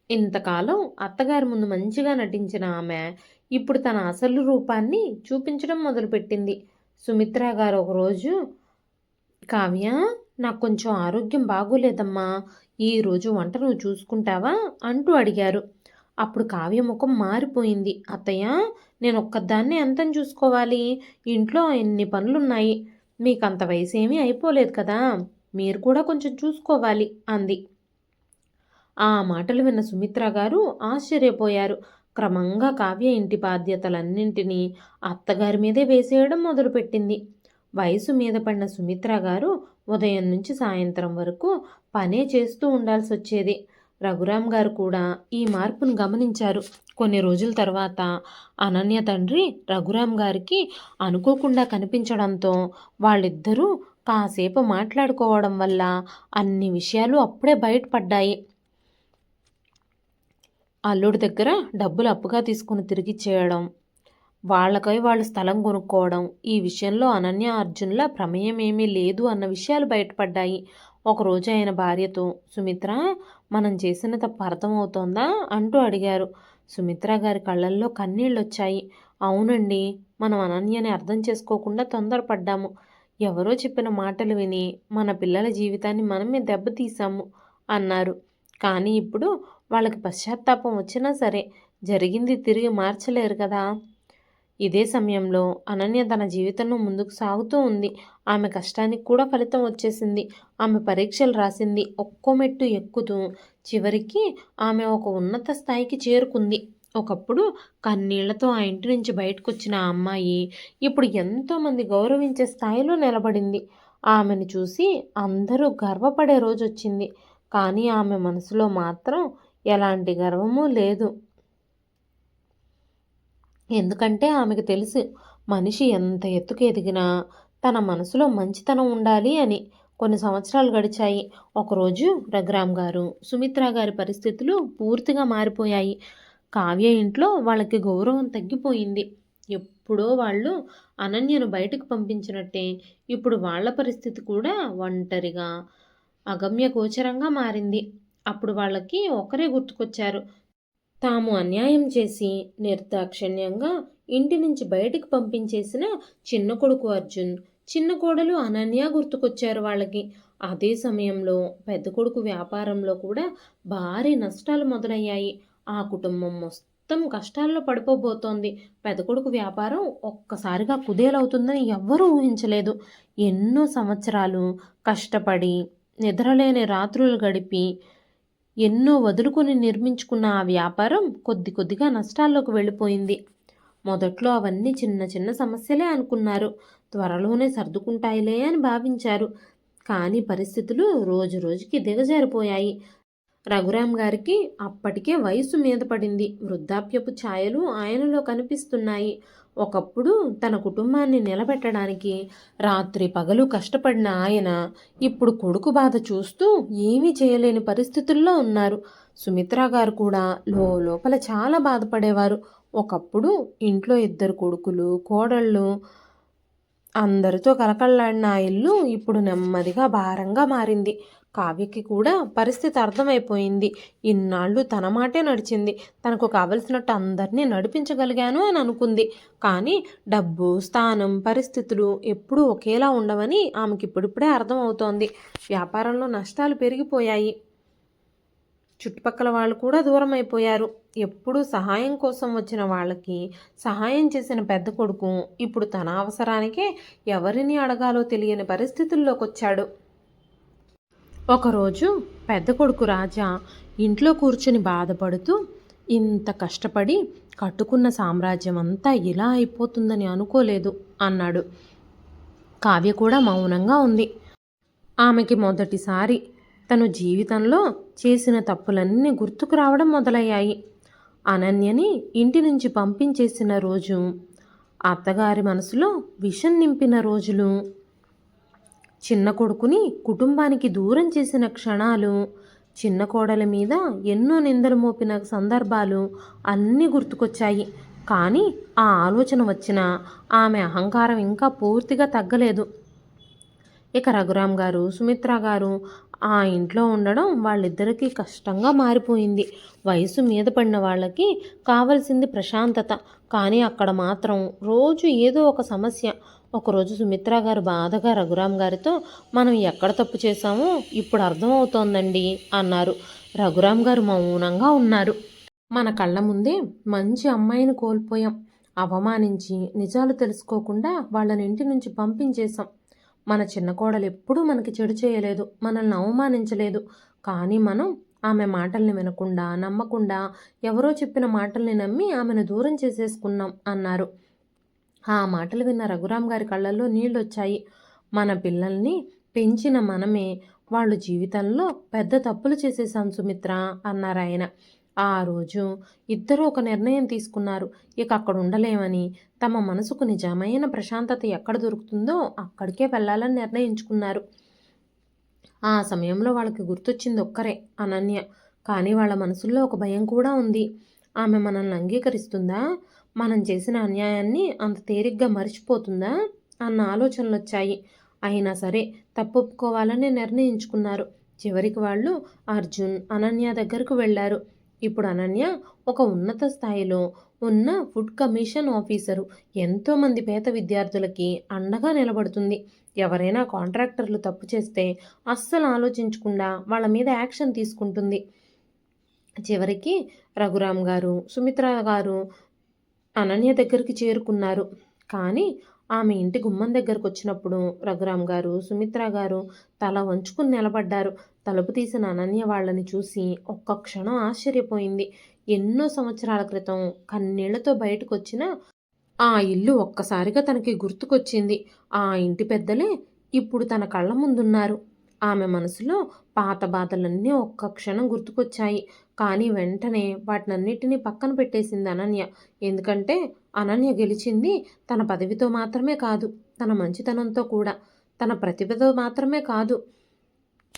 [SPEAKER 1] ఇంతకాలం అత్తగారి ముందు మంచిగా నటించిన ఆమె ఇప్పుడు తన అసలు రూపాన్ని చూపించడం మొదలుపెట్టింది. సుమిత్ర గారు ఒకరోజు, కావ్య, నాకు కొంచెం ఆరోగ్యం బాగోలేదమ్మా, ఈరోజు వంట నువ్వు చూసుకుంటావా అంటూ అడిగారు. అప్పుడు కావ్య ముఖం మారిపోయింది. అత్తయ్య, నేను ఒక్కదాన్నే ఎంతని చూసుకోవాలి? ఇంట్లో ఎన్ని పనులున్నాయి. మీకంత వయసు ఏమీ అయిపోలేదు కదా, మీరు కూడా కొంచెం చూసుకోవాలి అంది. ఆ మాటలు విన్న సుమిత్ర గారు ఆశ్చర్యపోయారు. క్రమంగా కావ్య ఇంటి బాధ్యతలన్నింటినీ అత్తగారి మీదే వేసేయడం మొదలుపెట్టింది. వయసు మీద పడిన సుమిత్ర గారు ఉదయం నుంచి సాయంత్రం వరకు పనే చేస్తూ ఉండాల్సి వచ్చేది. రఘురాం గారు కూడా ఈ మార్పును గమనించారు. కొన్ని రోజుల తర్వాత అనన్య తండ్రి రఘురాం గారికి అనుకోకుండా కనిపించడంతో వాళ్ళిద్దరూ కాసేపు మాట్లాడుకోవడం వల్ల అన్ని విషయాలు అప్పుడే బయటపడ్డాయి. అల్లుడి దగ్గర డబ్బులు అప్పుగా తీసుకుని తిరిగిచ్చేయడం, వాళ్ళకై వాళ్ళు స్థలం కొనుక్కోవడం, ఈ విషయంలో అనన్య అర్జున్ల ప్రమేయం ఏమీ లేదు అన్న విషయాలు బయటపడ్డాయి. ఒకరోజు ఆయన భార్యతో, సుమిత్ర, మనం చేసిన తప్పు అర్థమవుతోందా అంటూ అడిగారు. సుమిత్ర గారి కళ్ళల్లో కన్నీళ్ళొచ్చాయి. అవునండి, మనం అనన్యని అర్థం చేసుకోకుండా తొందరపడ్డాము. ఎవరో చెప్పిన మాటలు విని మన పిల్లల జీవితాన్ని మనమే దెబ్బతీశాము అన్నారు. కానీ ఇప్పుడు వాళ్ళకి పశ్చాత్తాపం వచ్చినా సరే జరిగింది తిరిగి మార్చలేరు కదా. ఇదే సమయంలో అనన్య తన జీవితంలో ముందుకు సాగుతూ ఉంది. ఆమె కష్టానికి కూడా ఫలితం వచ్చేసింది. ఆమె పరీక్షలు రాసింది. ఒక్కో మెట్టు ఎక్కుతూ చివరికి ఆమె ఒక ఉన్నత స్థాయికి చేరుకుంది. ఒకప్పుడు కన్నీళ్లతో ఆ ఇంటి నుంచి బయటకు వచ్చిన ఆ అమ్మాయి ఇప్పుడు ఎంతోమంది గౌరవించే స్థాయిలో నిలబడింది. ఆమెను చూసి అందరూ గర్వపడే రోజు వచ్చింది. కానీ ఆమె మనసులో మాత్రం ఎలాంటి గర్వమూ లేదు. ఎందుకంటే ఆమెకు తెలుసు, మనిషి ఎంత ఎత్తుకు ఎదిగినా తన మనసులో మంచితనం ఉండాలి అని. కొన్ని సంవత్సరాలు గడిచాయి. ఒకరోజు రఘురాం గారు, సుమిత్ర గారి పరిస్థితులు పూర్తిగా మారిపోయాయి. కావ్య ఇంట్లో వాళ్ళకి గౌరవం తగ్గిపోయింది. ఎప్పుడో వాళ్ళు అనన్యను బయటకు పంపించినట్టే ఇప్పుడు వాళ్ళ పరిస్థితి కూడా ఒంటరిగా అగమ్య గోచరంగా మారింది. అప్పుడు వాళ్ళకి ఒకరే గుర్తుకొచ్చారు. తాము అన్యాయం చేసి నిర్దాక్షిణ్యంగా ఇంటి నుంచి బయటికి పంపించేసిన చిన్న కొడుకు అర్జున్, చిన్న కోడలు అనన్య గుర్తుకొచ్చారు వాళ్ళకి. అదే సమయంలో పెద్ద కొడుకు వ్యాపారంలో కూడా భారీ నష్టాలు మొదలయ్యాయి. ఆ కుటుంబం మొత్తం కష్టాల్లో పడిపోబోతోంది. పెద్ద కొడుకు వ్యాపారం ఒక్కసారిగా కుదేలవుతుందని ఎవ్వరూ ఊహించలేదు. ఎన్నో సంవత్సరాలు కష్టపడి నిద్రలేని రాత్రులు గడిపి ఎన్నో వదులుకొని నిర్మించుకున్న ఆ వ్యాపారం కొద్ది కొద్దిగా నష్టాల్లోకి వెళ్ళిపోయింది. మొదట్లో అవన్నీ చిన్న చిన్న సమస్యలే అనుకున్నారు. త్వరలోనే సర్దుకుంటాయిలే అని భావించారు. కానీ పరిస్థితులు రోజు రోజుకి దిగజారిపోయాయి. రఘురాం గారికి అప్పటికే వయసు మీద పడింది. వృద్ధాప్యపు ఛాయలు ఆయనలో కనిపిస్తున్నాయి. ఒకప్పుడు తన కుటుంబాన్ని నిలబెట్టడానికి రాత్రి పగలు కష్టపడిన ఆయన ఇప్పుడు కొడుకు బాధ చూస్తూ ఏమీ చేయలేని పరిస్థితుల్లో ఉన్నారు. సుమిత్ర గారు కూడా లోపల చాలా బాధపడేవారు. ఒకప్పుడు ఇంట్లో 2 కొడుకులు, కోడళ్ళు, అందరితో కలకల్లాడిన ఆ ఇల్లు ఇప్పుడు నెమ్మదిగా భారంగా మారింది. కావ్యకి కూడా పరిస్థితి అర్థమైపోయింది. ఇన్నాళ్ళు తన మాటే నడిచింది. తనకు కావలసినట్టు అందరినీ నడిపించగలిగాను అని అనుకుంది. కానీ డబ్బు, స్థానం, పరిస్థితులు ఎప్పుడూ ఒకేలా ఉండవని ఆమెకి ఇప్పుడిప్పుడే అర్థమవుతోంది. వ్యాపారంలో నష్టాలు పెరిగిపోయాయి. చుట్టుపక్కల వాళ్ళు కూడా దూరం అయిపోయారు. ఎప్పుడూ సహాయం కోసం వచ్చిన వాళ్ళకి సహాయం చేసిన పెద్ద కొడుకు ఇప్పుడు తన అవసరానికే ఎవరిని అడగాలో తెలియని పరిస్థితుల్లోకి వచ్చాడు. ఒకరోజు పెద్ద కొడుకు రాజా ఇంట్లో కూర్చుని బాధపడుతూ, ఇంత కష్టపడి కట్టుకున్న సామ్రాజ్యం అంతా ఇలా అయిపోతుందని అనుకోలేదు అన్నాడు. కావ్య కూడా మౌనంగా ఉంది. ఆమెకి మొదటిసారి తను జీవితంలో చేసిన తప్పులన్నీ గుర్తుకు రావడం మొదలయ్యాయి. అనన్యని ఇంటి నుంచి పంపించేసిన రోజు, అత్తగారి మనసులో విషం నింపిన రోజులు, చిన్న కొడుకుని కుటుంబానికి దూరం చేసిన క్షణాలు, చిన్న కోడల మీద ఎన్నో నిందలు మోపిన సందర్భాలు అన్నీ గుర్తుకొచ్చాయి. కానీ ఆ ఆలోచన వచ్చినా ఆమె అహంకారం ఇంకా పూర్తిగా తగ్గలేదు. ఇక రఘురాం గారు, సుమిత్ర గారు ఆ ఇంట్లో ఉండడం వాళ్ళిద్దరికీ కష్టంగా మారిపోయింది. వయసు మీద పడిన వాళ్ళకి కావలసింది ప్రశాంతత. కానీ అక్కడ మాత్రం రోజు ఏదో ఒక సమస్య. ఒకరోజు సుమిత్ర గారు బాధగా రఘురాం గారితో, మనం ఎక్కడ తప్పు చేశామో ఇప్పుడు అర్థమవుతోందండి అన్నారు. రఘురాం గారు మౌనంగా ఉన్నారు. మన కళ్ళ ముందే మంచి అమ్మాయిని కోల్పోయాం. అవమానించి నిజాలు తెలుసుకోకుండా వాళ్ళని ఇంటి నుంచి పంపించేశాం. మన చిన్న కోడలు ఎప్పుడూ మనకి చెడు చేయలేదు, మనల్ని అవమానించలేదు. కానీ మనం ఆమె మాటల్ని వినకుండా, నమ్మకుండా ఎవరో చెప్పిన మాటల్ని నమ్మి ఆమెను దూరం చేసేసుకున్నాం అన్నారు. ఆ మాటలు విన్న రఘురాం గారి కళ్ళల్లో నీళ్ళొచ్చాయి. మన పిల్లల్ని పెంచిన మనమే వాళ్ళు జీవితంలో పెద్ద తప్పులు చేసేసాం సుమిత్ర అన్నారాయన. ఆ రోజు ఇద్దరూ ఒక నిర్ణయం తీసుకున్నారు. ఇక అక్కడ ఉండలేమని, తమ మనసుకు నిజమైన ప్రశాంతత ఎక్కడ దొరుకుతుందో అక్కడికే వెళ్ళాలని నిర్ణయించుకున్నారు. ఆ సమయంలో వాళ్ళకి గుర్తొచ్చింది ఒక్కరే, అనన్య. కానీ వాళ్ళ మనసుల్లో ఒక భయం కూడా ఉంది. ఆమె మనల్ని అంగీకరిస్తుందా, మనం చేసిన అన్యాయాన్ని అంత తేలిగ్గా మర్చిపోతుందా అన్న ఆలోచనలు వచ్చాయి. అయినా సరే తప్పొప్పుకోవాలని నిర్ణయించుకున్నారు. చివరికి వాళ్ళు అర్జున్, అనన్య దగ్గరకు వెళ్ళారు. ఇప్పుడు అనన్య ఒక ఉన్నత స్థాయిలో ఉన్న ఫుడ్ కమిషన్ ఆఫీసరు. ఎంతోమంది పేద విద్యార్థులకి అండగా నిలబడుతుంది. ఎవరైనా కాంట్రాక్టర్లు తప్పు చేస్తే అస్సలు ఆలోచించకుండా వాళ్ళ మీద యాక్షన్ తీసుకుంటుంది. చివరికి రఘురాం గారు, సుమిత్ర గారు అనన్య దగ్గరికి చేరుకున్నారు. కానీ ఆమె ఇంటి గుమ్మం దగ్గరకు వచ్చినప్పుడు రఘురాం గారు, సుమిత్ర గారు తల వంచుకుని నిలబడ్డారు. తలుపు తీసిన అనన్య వాళ్ళని చూసి ఒక్క క్షణం ఆశ్చర్యపోయింది. ఎన్నో సంవత్సరాల క్రితం కన్నీళ్లతో బయటకు వచ్చిన ఆ ఇల్లు ఒక్కసారిగా తనకి గుర్తుకొచ్చింది. ఆ ఇంటి పెద్దలే ఇప్పుడు తన కళ్ళ ముందున్నారు. ఆమె మనసులో పాత బాధలన్నీ ఒక్క క్షణం గుర్తుకొచ్చాయి. కానీ వెంటనే వాటినన్నిటినీ పక్కన పెట్టేసింది అనన్య. ఎందుకంటే అనన్య గెలిచింది తన పదవితో మాత్రమే కాదు, తన మంచితనంతో కూడా. తన ప్రతిభతో మాత్రమే కాదు,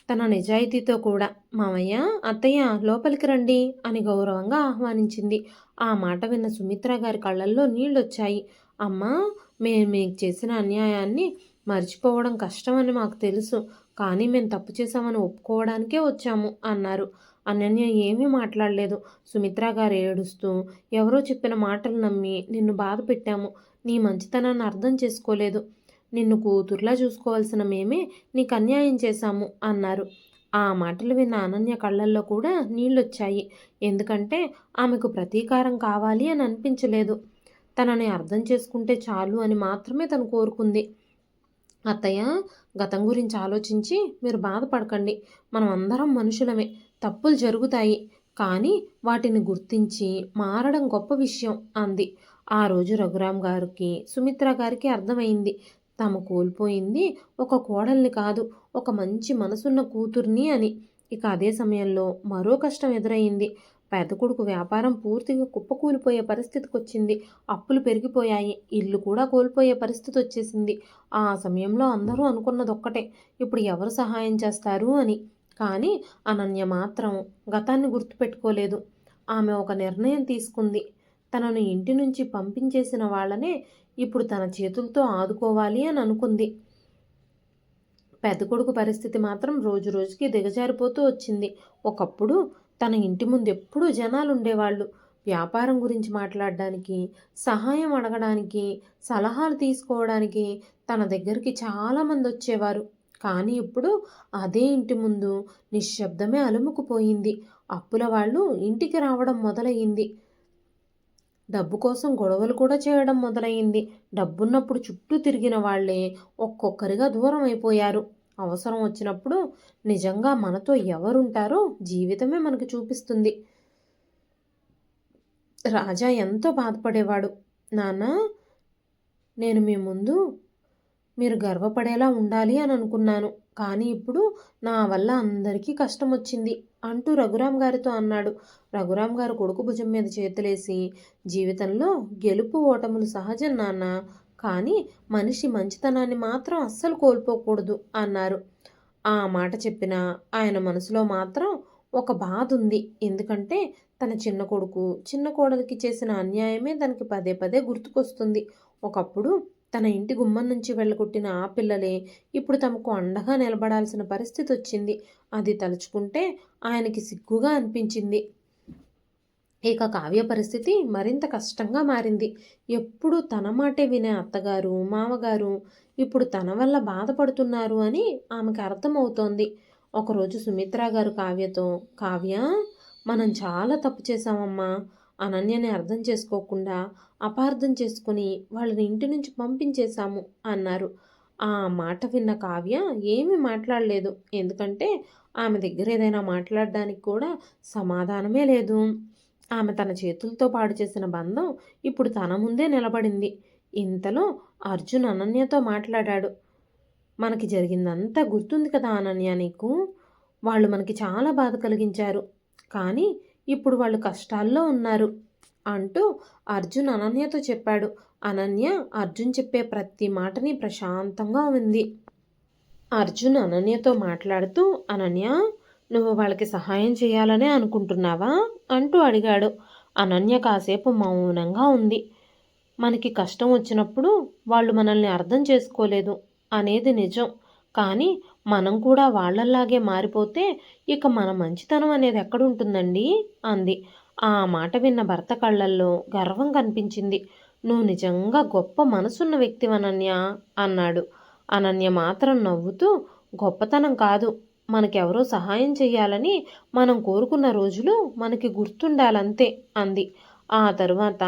[SPEAKER 1] తన నిజాయితీతో కూడా. మామయ్య, అత్తయ్య లోపలికి రండి అని గౌరవంగా ఆహ్వానించింది. ఆ మాట విన్న సుమిత్ర గారి కళ్ళల్లో నీళ్ళొచ్చాయి. అమ్మా, మేము మీకు చేసిన అన్యాయాన్ని మర్చిపోవడం కష్టమని మాకు తెలుసు. కానీ మేము తప్పు చేశామని ఒప్పుకోవడానికే వచ్చాము అన్నారు. అనన్య ఏమీ మాట్లాడలేదు. సుమిత్ర గారు ఏడుస్తూ, ఎవరో చెప్పిన మాటలు నమ్మి నిన్ను బాధ పెట్టాము. నీ మంచితనాన్ని అర్థం చేసుకోలేదు. నిన్ను కూతుర్లా చూసుకోవాల్సిన మేమే నీకు అన్యాయం చేశాము అన్నారు. ఆ మాటలు విన్న అనన్య కళ్ళల్లో కూడా నీళ్ళొచ్చాయి. ఎందుకంటే ఆమెకు ప్రతీకారం కావాలి అని అనిపించలేదు. తనని అర్థం చేసుకుంటే చాలు అని మాత్రమే తను కోరుకుంది. అత్తయ్య, గతం గురించి ఆలోచించి మీరు బాధపడకండి. మనం అందరం మనుషులమే. తప్పులు జరుగుతాయి. కానీ వాటిని గుర్తించి మారడం గొప్ప విషయం అంది. ఆ రోజు రఘురాం గారికి, సుమిత్ర గారికి అర్థమైంది. తాము కోల్పోయింది ఒక కోడల్ని కాదు, ఒక మంచి మనసున్న కూతుర్ని అని. ఇక అదే సమయంలో మరో కష్టం ఎదురయ్యింది. పెద్ద కొడుకు వ్యాపారం పూర్తిగా కుప్పకూలిపోయే పరిస్థితికొచ్చింది. అప్పులు పెరిగిపోయాయి. ఇల్లు కూడా కోల్పోయే పరిస్థితి వచ్చేసింది. ఆ సమయంలో అందరూ అనుకున్నదొక్కటే, ఇప్పుడు ఎవరు సహాయం చేస్తారు అని. కానీ అనన్య మాత్రం గతాన్ని గుర్తుపెట్టుకోలేదు. ఆమె ఒక నిర్ణయం తీసుకుంది. తనను ఇంటి నుంచి పంపించేసిన వాళ్ళనే ఇప్పుడు తన చేతులతో ఆదుకోవాలి అని అనుకుంది. పెద్ద కొడుకు పరిస్థితి మాత్రం రోజు రోజుకి దిగజారిపోతూ వచ్చింది. ఒకప్పుడు తన ఇంటి ముందు ఎప్పుడూ జనాలుండేవాళ్ళు. వ్యాపారం గురించి మాట్లాడడానికి, సహాయం అడగడానికి, సలహాలు తీసుకోవడానికి తన దగ్గరికి చాలామంది వచ్చేవారు. కానీ ఇప్పుడు అదే ఇంటి ముందు నిశ్శబ్దమే అలుముకుపోయింది. అప్పుల వాళ్ళు ఇంటికి రావడం మొదలయ్యింది. డబ్బు కోసం గొడవలు కూడా చేయడం మొదలయ్యింది. డబ్బున్నప్పుడు చుట్టూ తిరిగిన వాళ్ళే ఒక్కొక్కరిగా దూరం అయిపోయారు. అవసరం వచ్చినప్పుడు నిజంగా మనతో ఎవరుంటారో జీవితమే మనకు చూపిస్తుంది. రాజా ఎంతో బాధపడేవాడు. నాన్నా, నేను మీ ముందు మీరు గర్వపడేలా ఉండాలి అని అనుకున్నాను. కానీ ఇప్పుడు నా వల్ల అందరికీ కష్టం వచ్చింది అంటూ రఘురాం గారితో అన్నాడు. రఘురాం గారు కొడుకు భుజం మీద చేతులేసి, జీవితంలో గెలుపు ఓటములు సహజం నాన్న, కానీ మనిషి మంచితనాన్ని మాత్రం అస్సలు కోల్పోకూడదు అన్నారు. ఆ మాట చెప్పిన ఆయన మనసులో మాత్రం ఒక బాధ ఉంది. ఎందుకంటే తన చిన్న కొడుకు చిన్న కోడలికి చేసిన అన్యాయమే తనకి పదే పదే గుర్తుకొస్తుంది. ఒకప్పుడు తన ఇంటి గుమ్మం నుంచి వెళ్ళగొట్టిన ఆ పిల్లలే ఇప్పుడు తమకు అండగా నిలబడాల్సిన పరిస్థితి వచ్చింది. అది తలుచుకుంటే ఆయనకి సిగ్గుగా అనిపించింది. ఇక కావ్య పరిస్థితి మరింత కష్టంగా మారింది. ఎప్పుడు తన మాటే వినే అత్తగారు, మామగారు ఇప్పుడు తన వల్ల బాధపడుతున్నారు అని ఆమెకు అర్థమవుతోంది. ఒకరోజు సుమిత్ర గారు కావ్యతో, కావ్య, మనం చాలా తప్పు చేశామమ్మా. అనన్యని అర్థం చేసుకోకుండా అపార్థం చేసుకుని వాళ్ళని ఇంటి నుంచి పంపించేశాము అన్నారు. ఆ మాట విన్న కావ్య ఏమీ మాట్లాడలేదు. ఎందుకంటే ఆమె దగ్గర ఏదైనా మాట్లాడడానికి కూడా సమాధానమే లేదు. ఆమె తన చేతులతో పాడు చేసిన బంధం ఇప్పుడు తన ముందే నిలబడింది. ఇంతలో అర్జున్ అనన్యతో మాట్లాడాడు. మనకి జరిగిందంతా గుర్తుంది కదా అనన్య నీకు? వాళ్ళు మనకి చాలా బాధ కలిగించారు. కానీ ఇప్పుడు వాళ్ళు కష్టాల్లో ఉన్నారు అంటూ అర్జున్ అనన్యతో చెప్పాడు. అనన్య అర్జున్ చెప్పే ప్రతి మాటని ప్రశాంతంగా ఉంది. అర్జున్ అనన్యతో మాట్లాడుతూ, అనన్య, నువ్వు వాళ్ళకి సహాయం చేయాలనే అనుకుంటున్నావా అంటూ అడిగాడు. అనన్య కాసేపు మౌనంగా ఉంది. మనకి కష్టం వచ్చినప్పుడు వాళ్ళు మనల్ని అర్థం చేసుకోలేదు అనేది నిజం. కానీ మనం కూడా వాళ్ళల్లాగే మారిపోతే ఇక మన మంచితనం అనేది ఎక్కడుంటుందండి అంది. ఆ మాట విన్న భర్త కళ్ళల్లో గర్వం కనిపించింది. నువ్వు నిజంగా గొప్ప మనసున్న వ్యక్తివనన్య అన్నాడు. అనన్య మాత్రం నవ్వుతూ, గొప్పతనం కాదు, మనకెవరో సహాయం చేయాలని మనం కోరుకున్న రోజులు మనకి గుర్తుండాలంతే అంది. ఆ తరువాత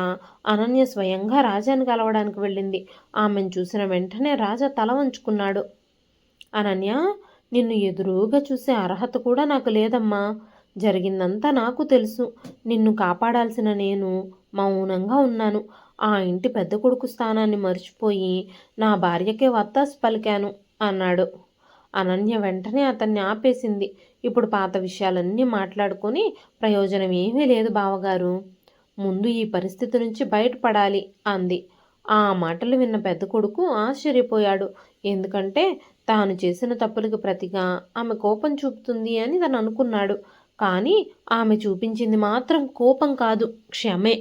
[SPEAKER 1] అనన్య స్వయంగా రాజాని కలవడానికి వెళ్ళింది. ఆమెను చూసిన వెంటనే రాజా తల వంచుకున్నాడు. అనన్య, నిన్ను ఎదురుగా చూసే అర్హత కూడా నాకు లేదమ్మా. జరిగిందంతా నాకు తెలుసు. నిన్ను కాపాడాల్సిన నేను మౌనంగా ఉన్నాను. ఆ ఇంటి పెద్ద కొడుకు స్థానాన్ని మర్చిపోయి నా భార్యకే వత్తాసు పలికాను అన్నాడు. అనన్య వెంటనే అతన్ని ఆపేసింది. ఇప్పుడు పాత విషయాలన్నీ మాట్లాడుకొని ప్రయోజనం ఏమీ లేదు బావగారు. ముందు ఈ పరిస్థితి నుంచి బయటపడాలి అంది. ఆ మాటలు విన్న పెద్ద కొడుకు ఆశ్చర్యపోయాడు. ఎందుకంటే తాను చేసిన తప్పులకు ప్రతిగా ఆమె కోపం చూపుతుంది అని తను అనుకున్నాడు. కానీ ఆమె చూపించింది మాత్రం కోపం కాదు, క్షమే.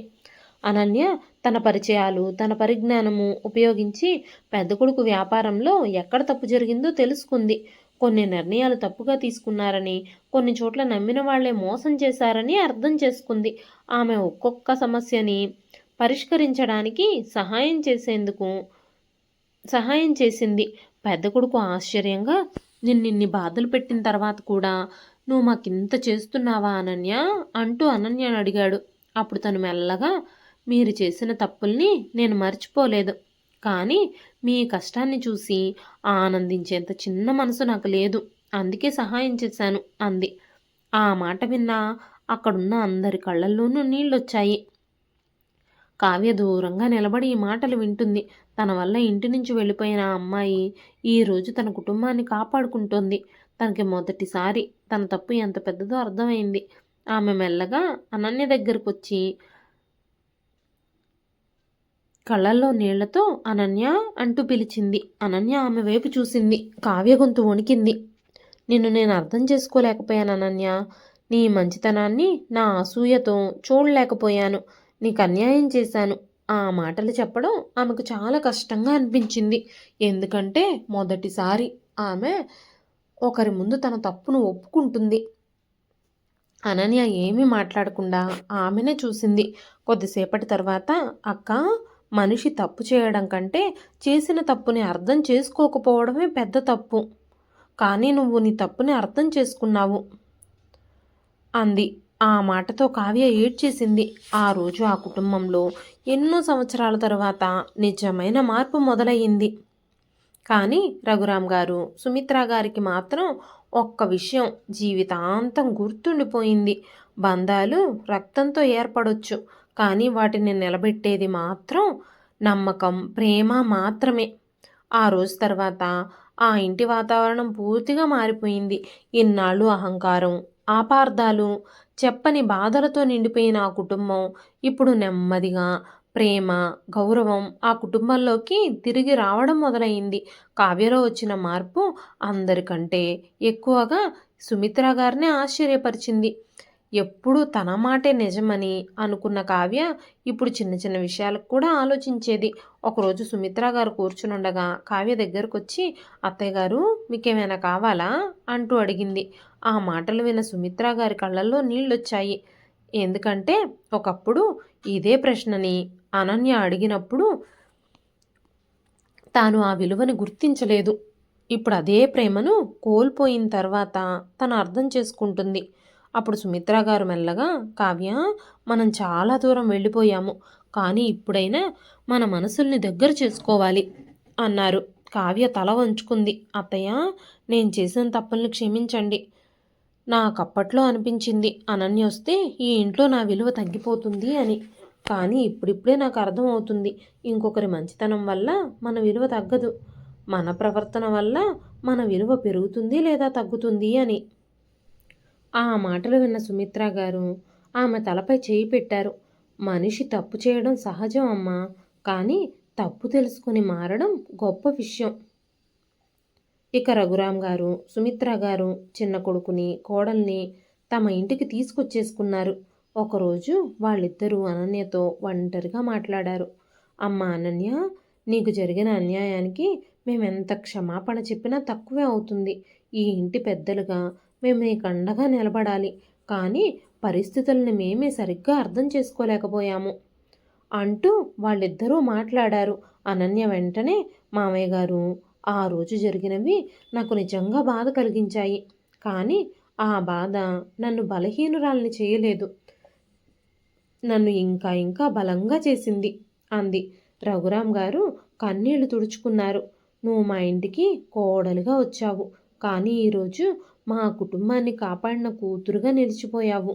[SPEAKER 1] అనన్య తన పరిచయాలు, తన పరిజ్ఞానము ఉపయోగించి పెద్ద కొడుకు వ్యాపారంలో ఎక్కడ తప్పు జరిగిందో తెలుసుకుంది. కొన్ని నిర్ణయాలు తప్పుగా తీసుకున్నారని, కొన్ని చోట్ల నమ్మిన వాళ్లే మోసం చేశారని అర్థం చేసుకుంది. ఆమె ఒక్కొక్క సమస్యని పరిష్కరించడానికి సహాయం చేసింది. పెద్ద కొడుకు ఆశ్చర్యంగా, నిన్నిన్ని బాధలు పెట్టిన తర్వాత కూడా నువ్వు మాకింత చేస్తున్నావా అనన్య అంటూ అనన్యను అడిగాడు. అప్పుడు తను మెల్లగా, మీరు చేసిన తప్పుల్ని నేను మర్చిపోలేదు, కానీ మీ కష్టాన్ని చూసి ఆనందించేంత చిన్న మనసు నాకు లేదు, అందుకే సహాయం చేశాను అంది. ఆ మాట విన్నా అక్కడున్న అందరి కళ్ళల్లోనూ నీళ్ళొచ్చాయి. కావ్య దూరంగా నిలబడి ఈ మాటలు వింటుంది. తన వల్ల ఇంటి నుంచి వెళ్ళిపోయిన ఆ అమ్మాయి ఈరోజు తన కుటుంబాన్ని కాపాడుకుంటోంది. తనకి మొదటిసారి తన తప్పు ఎంత పెద్దదో అర్థమైంది. ఆమె మెల్లగా అనన్య దగ్గరకు వచ్చి కళ్ళల్లో నీళ్లతో అనన్య అంటూ పిలిచింది. అనన్య ఆమె వైపు చూసింది. కావ్య గొంతు వణికింది. నిన్ను నేను అర్థం చేసుకోలేకపోయాను అనన్య. నీ మంచితనాన్ని నా అసూయతో చూడలేకపోయాను. నీకు అన్యాయం చేశాను. ఆ మాటలు చెప్పడం ఆమెకు చాలా కష్టంగా అనిపించింది. ఎందుకంటే మొదటిసారి ఆమె ఒకరి ముందు తన తప్పును ఒప్పుకుంటుంది. అనన్య ఏమీ మాట్లాడకుండా ఆమెనే చూసింది. కొద్దిసేపటి తర్వాత, అక్క, మనిషి తప్పు చేయడం కంటే చేసిన తప్పుని అర్థం చేసుకోకపోవడమే పెద్ద తప్పు. కానీ నువ్వు నీ తప్పుని అర్థం చేసుకున్నావు అంది. ఆ మాటతో కావ్య ఏడ్చేసింది. ఆ రోజు ఆ కుటుంబంలో ఎన్నో సంవత్సరాల తర్వాత నిజమైన మార్పు మొదలయ్యింది. కానీ రఘురాం గారు, సుమిత్ర గారికి మాత్రం ఒక్క విషయం జీవితాంతం గుర్తుండిపోయింది. బంధాలు రక్తంతో ఏర్పడొచ్చు, కానీ వాటిని నిలబెట్టేది మాత్రం నమ్మకం, ప్రేమ మాత్రమే. ఆ రోజు తర్వాత ఆ ఇంటి వాతావరణం పూర్తిగా మారిపోయింది. ఇన్నాళ్ళు అహంకారం, ఆపార్థాలు, చెప్పని బాధలతో నిండిపోయిన ఆ కుటుంబం ఇప్పుడు నెమ్మదిగా ప్రేమ, గౌరవం ఆ కుటుంబంలోకి తిరిగి రావడం మొదలైంది. కావ్యలో వచ్చిన మార్పు అందరికంటే ఎక్కువగా సుమిత్ర గారిని ఆశ్చర్యపరిచింది. ఎప్పుడూ తన మాటే నిజమని అనుకున్న కావ్య ఇప్పుడు చిన్న చిన్న విషయాలకు కూడా ఆలోచించేది. ఒకరోజు సుమిత్ర గారు కూర్చునుండగా కావ్య దగ్గరకు వచ్చి, అత్తయ్య గారు, మీకేమైనా కావాలా అంటూ అడిగింది. ఆ మాటలు విన్న సుమిత్ర గారి కళ్ళల్లో నీళ్ళొచ్చాయి. ఎందుకంటే ఒకప్పుడు ఇదే ప్రశ్నని అనన్య అడిగినప్పుడు తాను ఆ విలువని గుర్తించలేదు. ఇప్పుడు అదే ప్రేమను కోల్పోయిన తర్వాత తను అర్థం చేసుకుంటుంది. అప్పుడు సుమిత్ర గారు మెల్లగా, కావ్య, మనం చాలా దూరం వెళ్ళిపోయాము, కానీ ఇప్పుడైనా మన మనసుల్ని దగ్గర చేసుకోవాలి అన్నారు. కావ్య తల వంచుకుంది. అత్తయ్య, నేను చేసిన తప్పుల్ని క్షమించండి. నాకప్పట్లో అనిపించింది అనన్య వస్తే ఈ ఇంట్లో నా విలువ తగ్గిపోతుంది అని. కానీ ఇప్పుడిప్పుడే నాకు అర్థమవుతుంది, ఇంకొకరి మంచితనం వల్ల మన విలువ తగ్గదు, మన ప్రవర్తన వల్ల మన విలువ పెరుగుతుంది లేదా తగ్గుతుంది అని. ఆ మాటలు విన్న సుమిత్ర గారు ఆమె తలపై చేయి పెట్టారు. మనిషి తప్పు చేయడం సహజం అమ్మా, కానీ తప్పు తెలుసుకొని మారడం గొప్ప విషయం. ఇక రఘురాం గారు, సుమిత్ర గారు చిన్న కొడుకుని, కోడల్ని తమ ఇంటికి తీసుకొచ్చేసుకున్నారు. ఒకరోజు వాళ్ళిద్దరూ అనన్యతో ఒంటరిగా మాట్లాడారు. అమ్మ అనన్య, నీకు జరిగిన అన్యాయానికి మేమెంత క్షమాపణ చెప్పినా తక్కువే అవుతుంది. ఈ ఇంటి పెద్దలుగా మేము నీకు అండగా నిలబడాలి, కానీ పరిస్థితుల్ని మేమే సరిగ్గా అర్థం చేసుకోలేకపోయాము అంటూ వాళ్ళిద్దరూ మాట్లాడారు. అనన్య వెంటనే, మామయ్య గారు, ఆ రోజు జరిగినవి నాకు నిజంగా బాధ కలిగించాయి, కానీ ఆ బాధ నన్ను బలహీనురాల్ని చేయలేదు, నన్ను ఇంకా ఇంకా బలంగా చేసింది అంది. రఘురాం గారు కన్నీళ్లు తుడుచుకున్నారు. నువ్వు మా ఇంటికి కోడలుగా వచ్చావు, కానీ ఈరోజు మా కుటుంబాన్ని కాపాడిన కూతురుగా నిలిచిపోయావు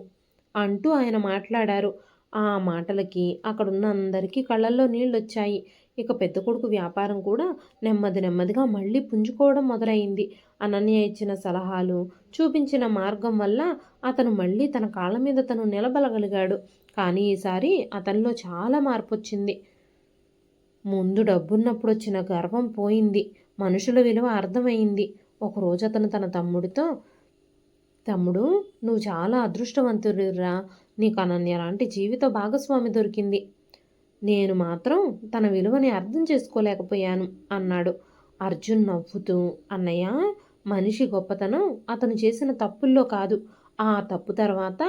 [SPEAKER 1] అంటూ ఆయన మాట్లాడారు. ఆ మాటలకి అక్కడున్న అందరికీ కళ్ళల్లో నీళ్ళొచ్చాయి. ఇక పెద్ద కొడుకు వ్యాపారం కూడా నెమ్మదిగా మళ్ళీ పుంజుకోవడం మొదలైంది. అనన్య ఇచ్చిన సలహాలు, చూపించిన మార్గం వల్ల అతను మళ్ళీ తన కాళ్ళ మీద తను నిలబడగలిగాడు. కానీ ఈసారి అతనిలో చాలా మార్పు వచ్చింది. ముందు డబ్బున్నప్పుడు వచ్చిన గర్వం పోయింది. మనుషుల విలువ అర్థమైంది. ఒకరోజు అతను తన తమ్ముడితో, తమ్ముడు, నువ్వు చాలా అదృష్టవంతుడిరా, నీకు అనన్య లాంటి జీవిత భాగస్వామి దొరికింది. నేను మాత్రం తన విలువని అర్థం చేసుకోలేకపోయాను అన్నాడు. అర్జున్ నవ్వుతూ, అన్నయ్య, మనిషి గొప్పతనం అతను చేసిన తప్పుల్లో కాదు, ఆ తప్పు తర్వాత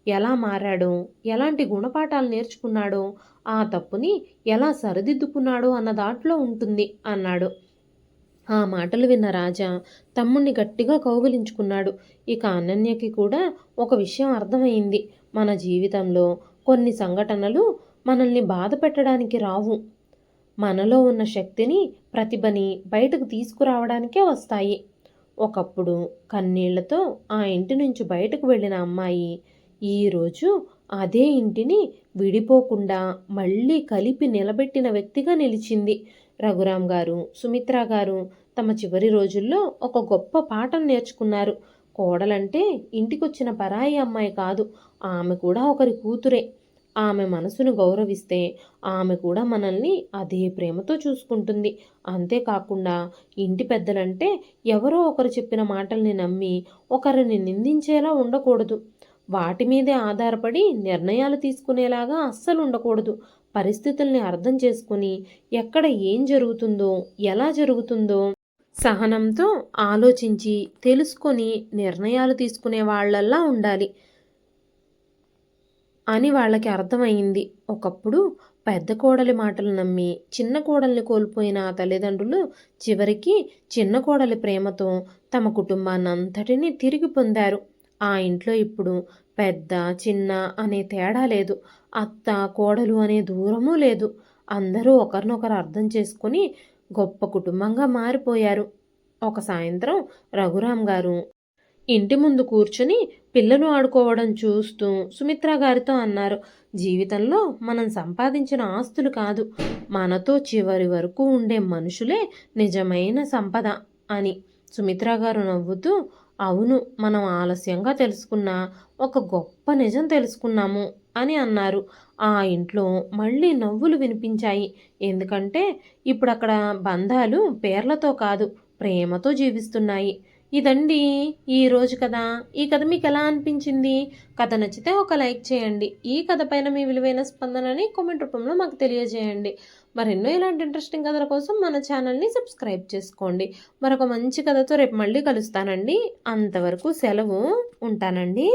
[SPEAKER 1] ఎలా మారాడో, ఎలాంటి గుణపాఠాలు నేర్చుకున్నాడో, ఆ తప్పుని ఎలా సరిదిద్దుకున్నాడో అన్న దాంట్లో ఉంటుంది అన్నాడు. ఆ మాటలు విన్న రాజా తమ్ముణ్ణి గట్టిగా కౌగిలించుకున్నాడు. ఇక అనన్యకి కూడా ఒక విషయం అర్థమైంది. మన జీవితంలో కొన్ని సంఘటనలు మనల్ని బాధ పెట్టడానికి రావు, మనలో ఉన్న శక్తిని, ప్రతిభని బయటకు తీసుకురావడానికే వస్తాయి. ఒకప్పుడు కన్నీళ్లతో ఆ ఇంటి నుంచి బయటకు వెళ్ళిన అమ్మాయి ఈరోజు అదే ఇంటిని విడిపోకుండా మళ్ళీ కలిపి నిలబెట్టిన వ్యక్తిగా నిలిచింది. రఘురాం గారు, సుమిత్ర గారు తమ చివరి రోజుల్లో ఒక గొప్ప పాఠం నేర్చుకున్నారు. కోడలంటే ఇంటికొచ్చిన పరాయి అమ్మాయి కాదు, ఆమె కూడా ఒకరి కూతురే. ఆమె మనసును గౌరవిస్తే ఆమె కూడా మనల్ని అదే ప్రేమతో చూసుకుంటుంది. అంతేకాకుండా ఇంటి పెద్దలంటే ఎవరో ఒకరు చెప్పిన మాటల్ని నమ్మి ఒకరిని నిందించేలా ఉండకూడదు. వాటి మీదే ఆధారపడి నిర్ణయాలు తీసుకునేలాగా అస్సలు ఉండకూడదు. పరిస్థితుల్ని అర్థం చేసుకుని ఎక్కడ ఏం జరుగుతుందో, ఎలా జరుగుతుందో సహనంతో ఆలోచించి తెలుసుకొని నిర్ణయాలు తీసుకునే వాళ్ళల్లా ఉండాలి అని వాళ్ళకి అర్థమైంది. ఒకప్పుడు పెద్ద కోడలి మాటలు నమ్మి చిన్న కోడల్ని కోల్పోయిన ఆ తల్లిదండ్రులు చివరికి చిన్న కోడలి ప్రేమతో తమ కుటుంబాన్నంతటినీ తిరిగి పొందారు. ఆ ఇంట్లో ఇప్పుడు పెద్ద చిన్న అనే తేడా లేదు. అత్త కోడలు అనే దూరమూ లేదు. అందరూ ఒకరినొకరు అర్థం చేసుకుని గొప్ప కుటుంబంగా మారిపోయారు. ఒక సాయంత్రం రఘురాం గారు ఇంటి ముందు కూర్చుని పిల్లలు ఆడుకోవడం చూస్తూ సుమిత్ర గారితో అన్నారు, జీవితంలో మనం సంపాదించిన ఆస్తులు కాదు, మనతో చివరి వరకు ఉండే మనుషులే నిజమైన సంపద అని. సుమిత్ర గారు నవ్వుతూ, అవును, మనం ఆలస్యంగా తెలుసుకున్న ఒక గొప్ప నిజం తెలుసుకున్నాము అని అన్నారు. ఆ ఇంట్లో మళ్ళీ నవ్వులు వినిపించాయి. ఎందుకంటే ఇప్పుడు అక్కడ బంధాలు పేర్లతో కాదు, ప్రేమతో జీవిస్తున్నాయి. ఇదండి ఈరోజు కథ. ఈ కథ మీకు ఎలా అనిపించింది? కథ నచ్చితే ఒక లైక్ చేయండి. ఈ కథ పైన మీ విలువైన స్పందనని కామెంట్ రూపంలో మాకు తెలియజేయండి. మరెన్నో ఇలాంటి ఇంట్రెస్టింగ్ కథల కోసం మన ఛానల్ని సబ్స్క్రైబ్ చేసుకోండి. మరొక మంచి కథతో రేపు మళ్ళీ కలుస్తానండి. అంతవరకు సెలవు. ఉంటానండి.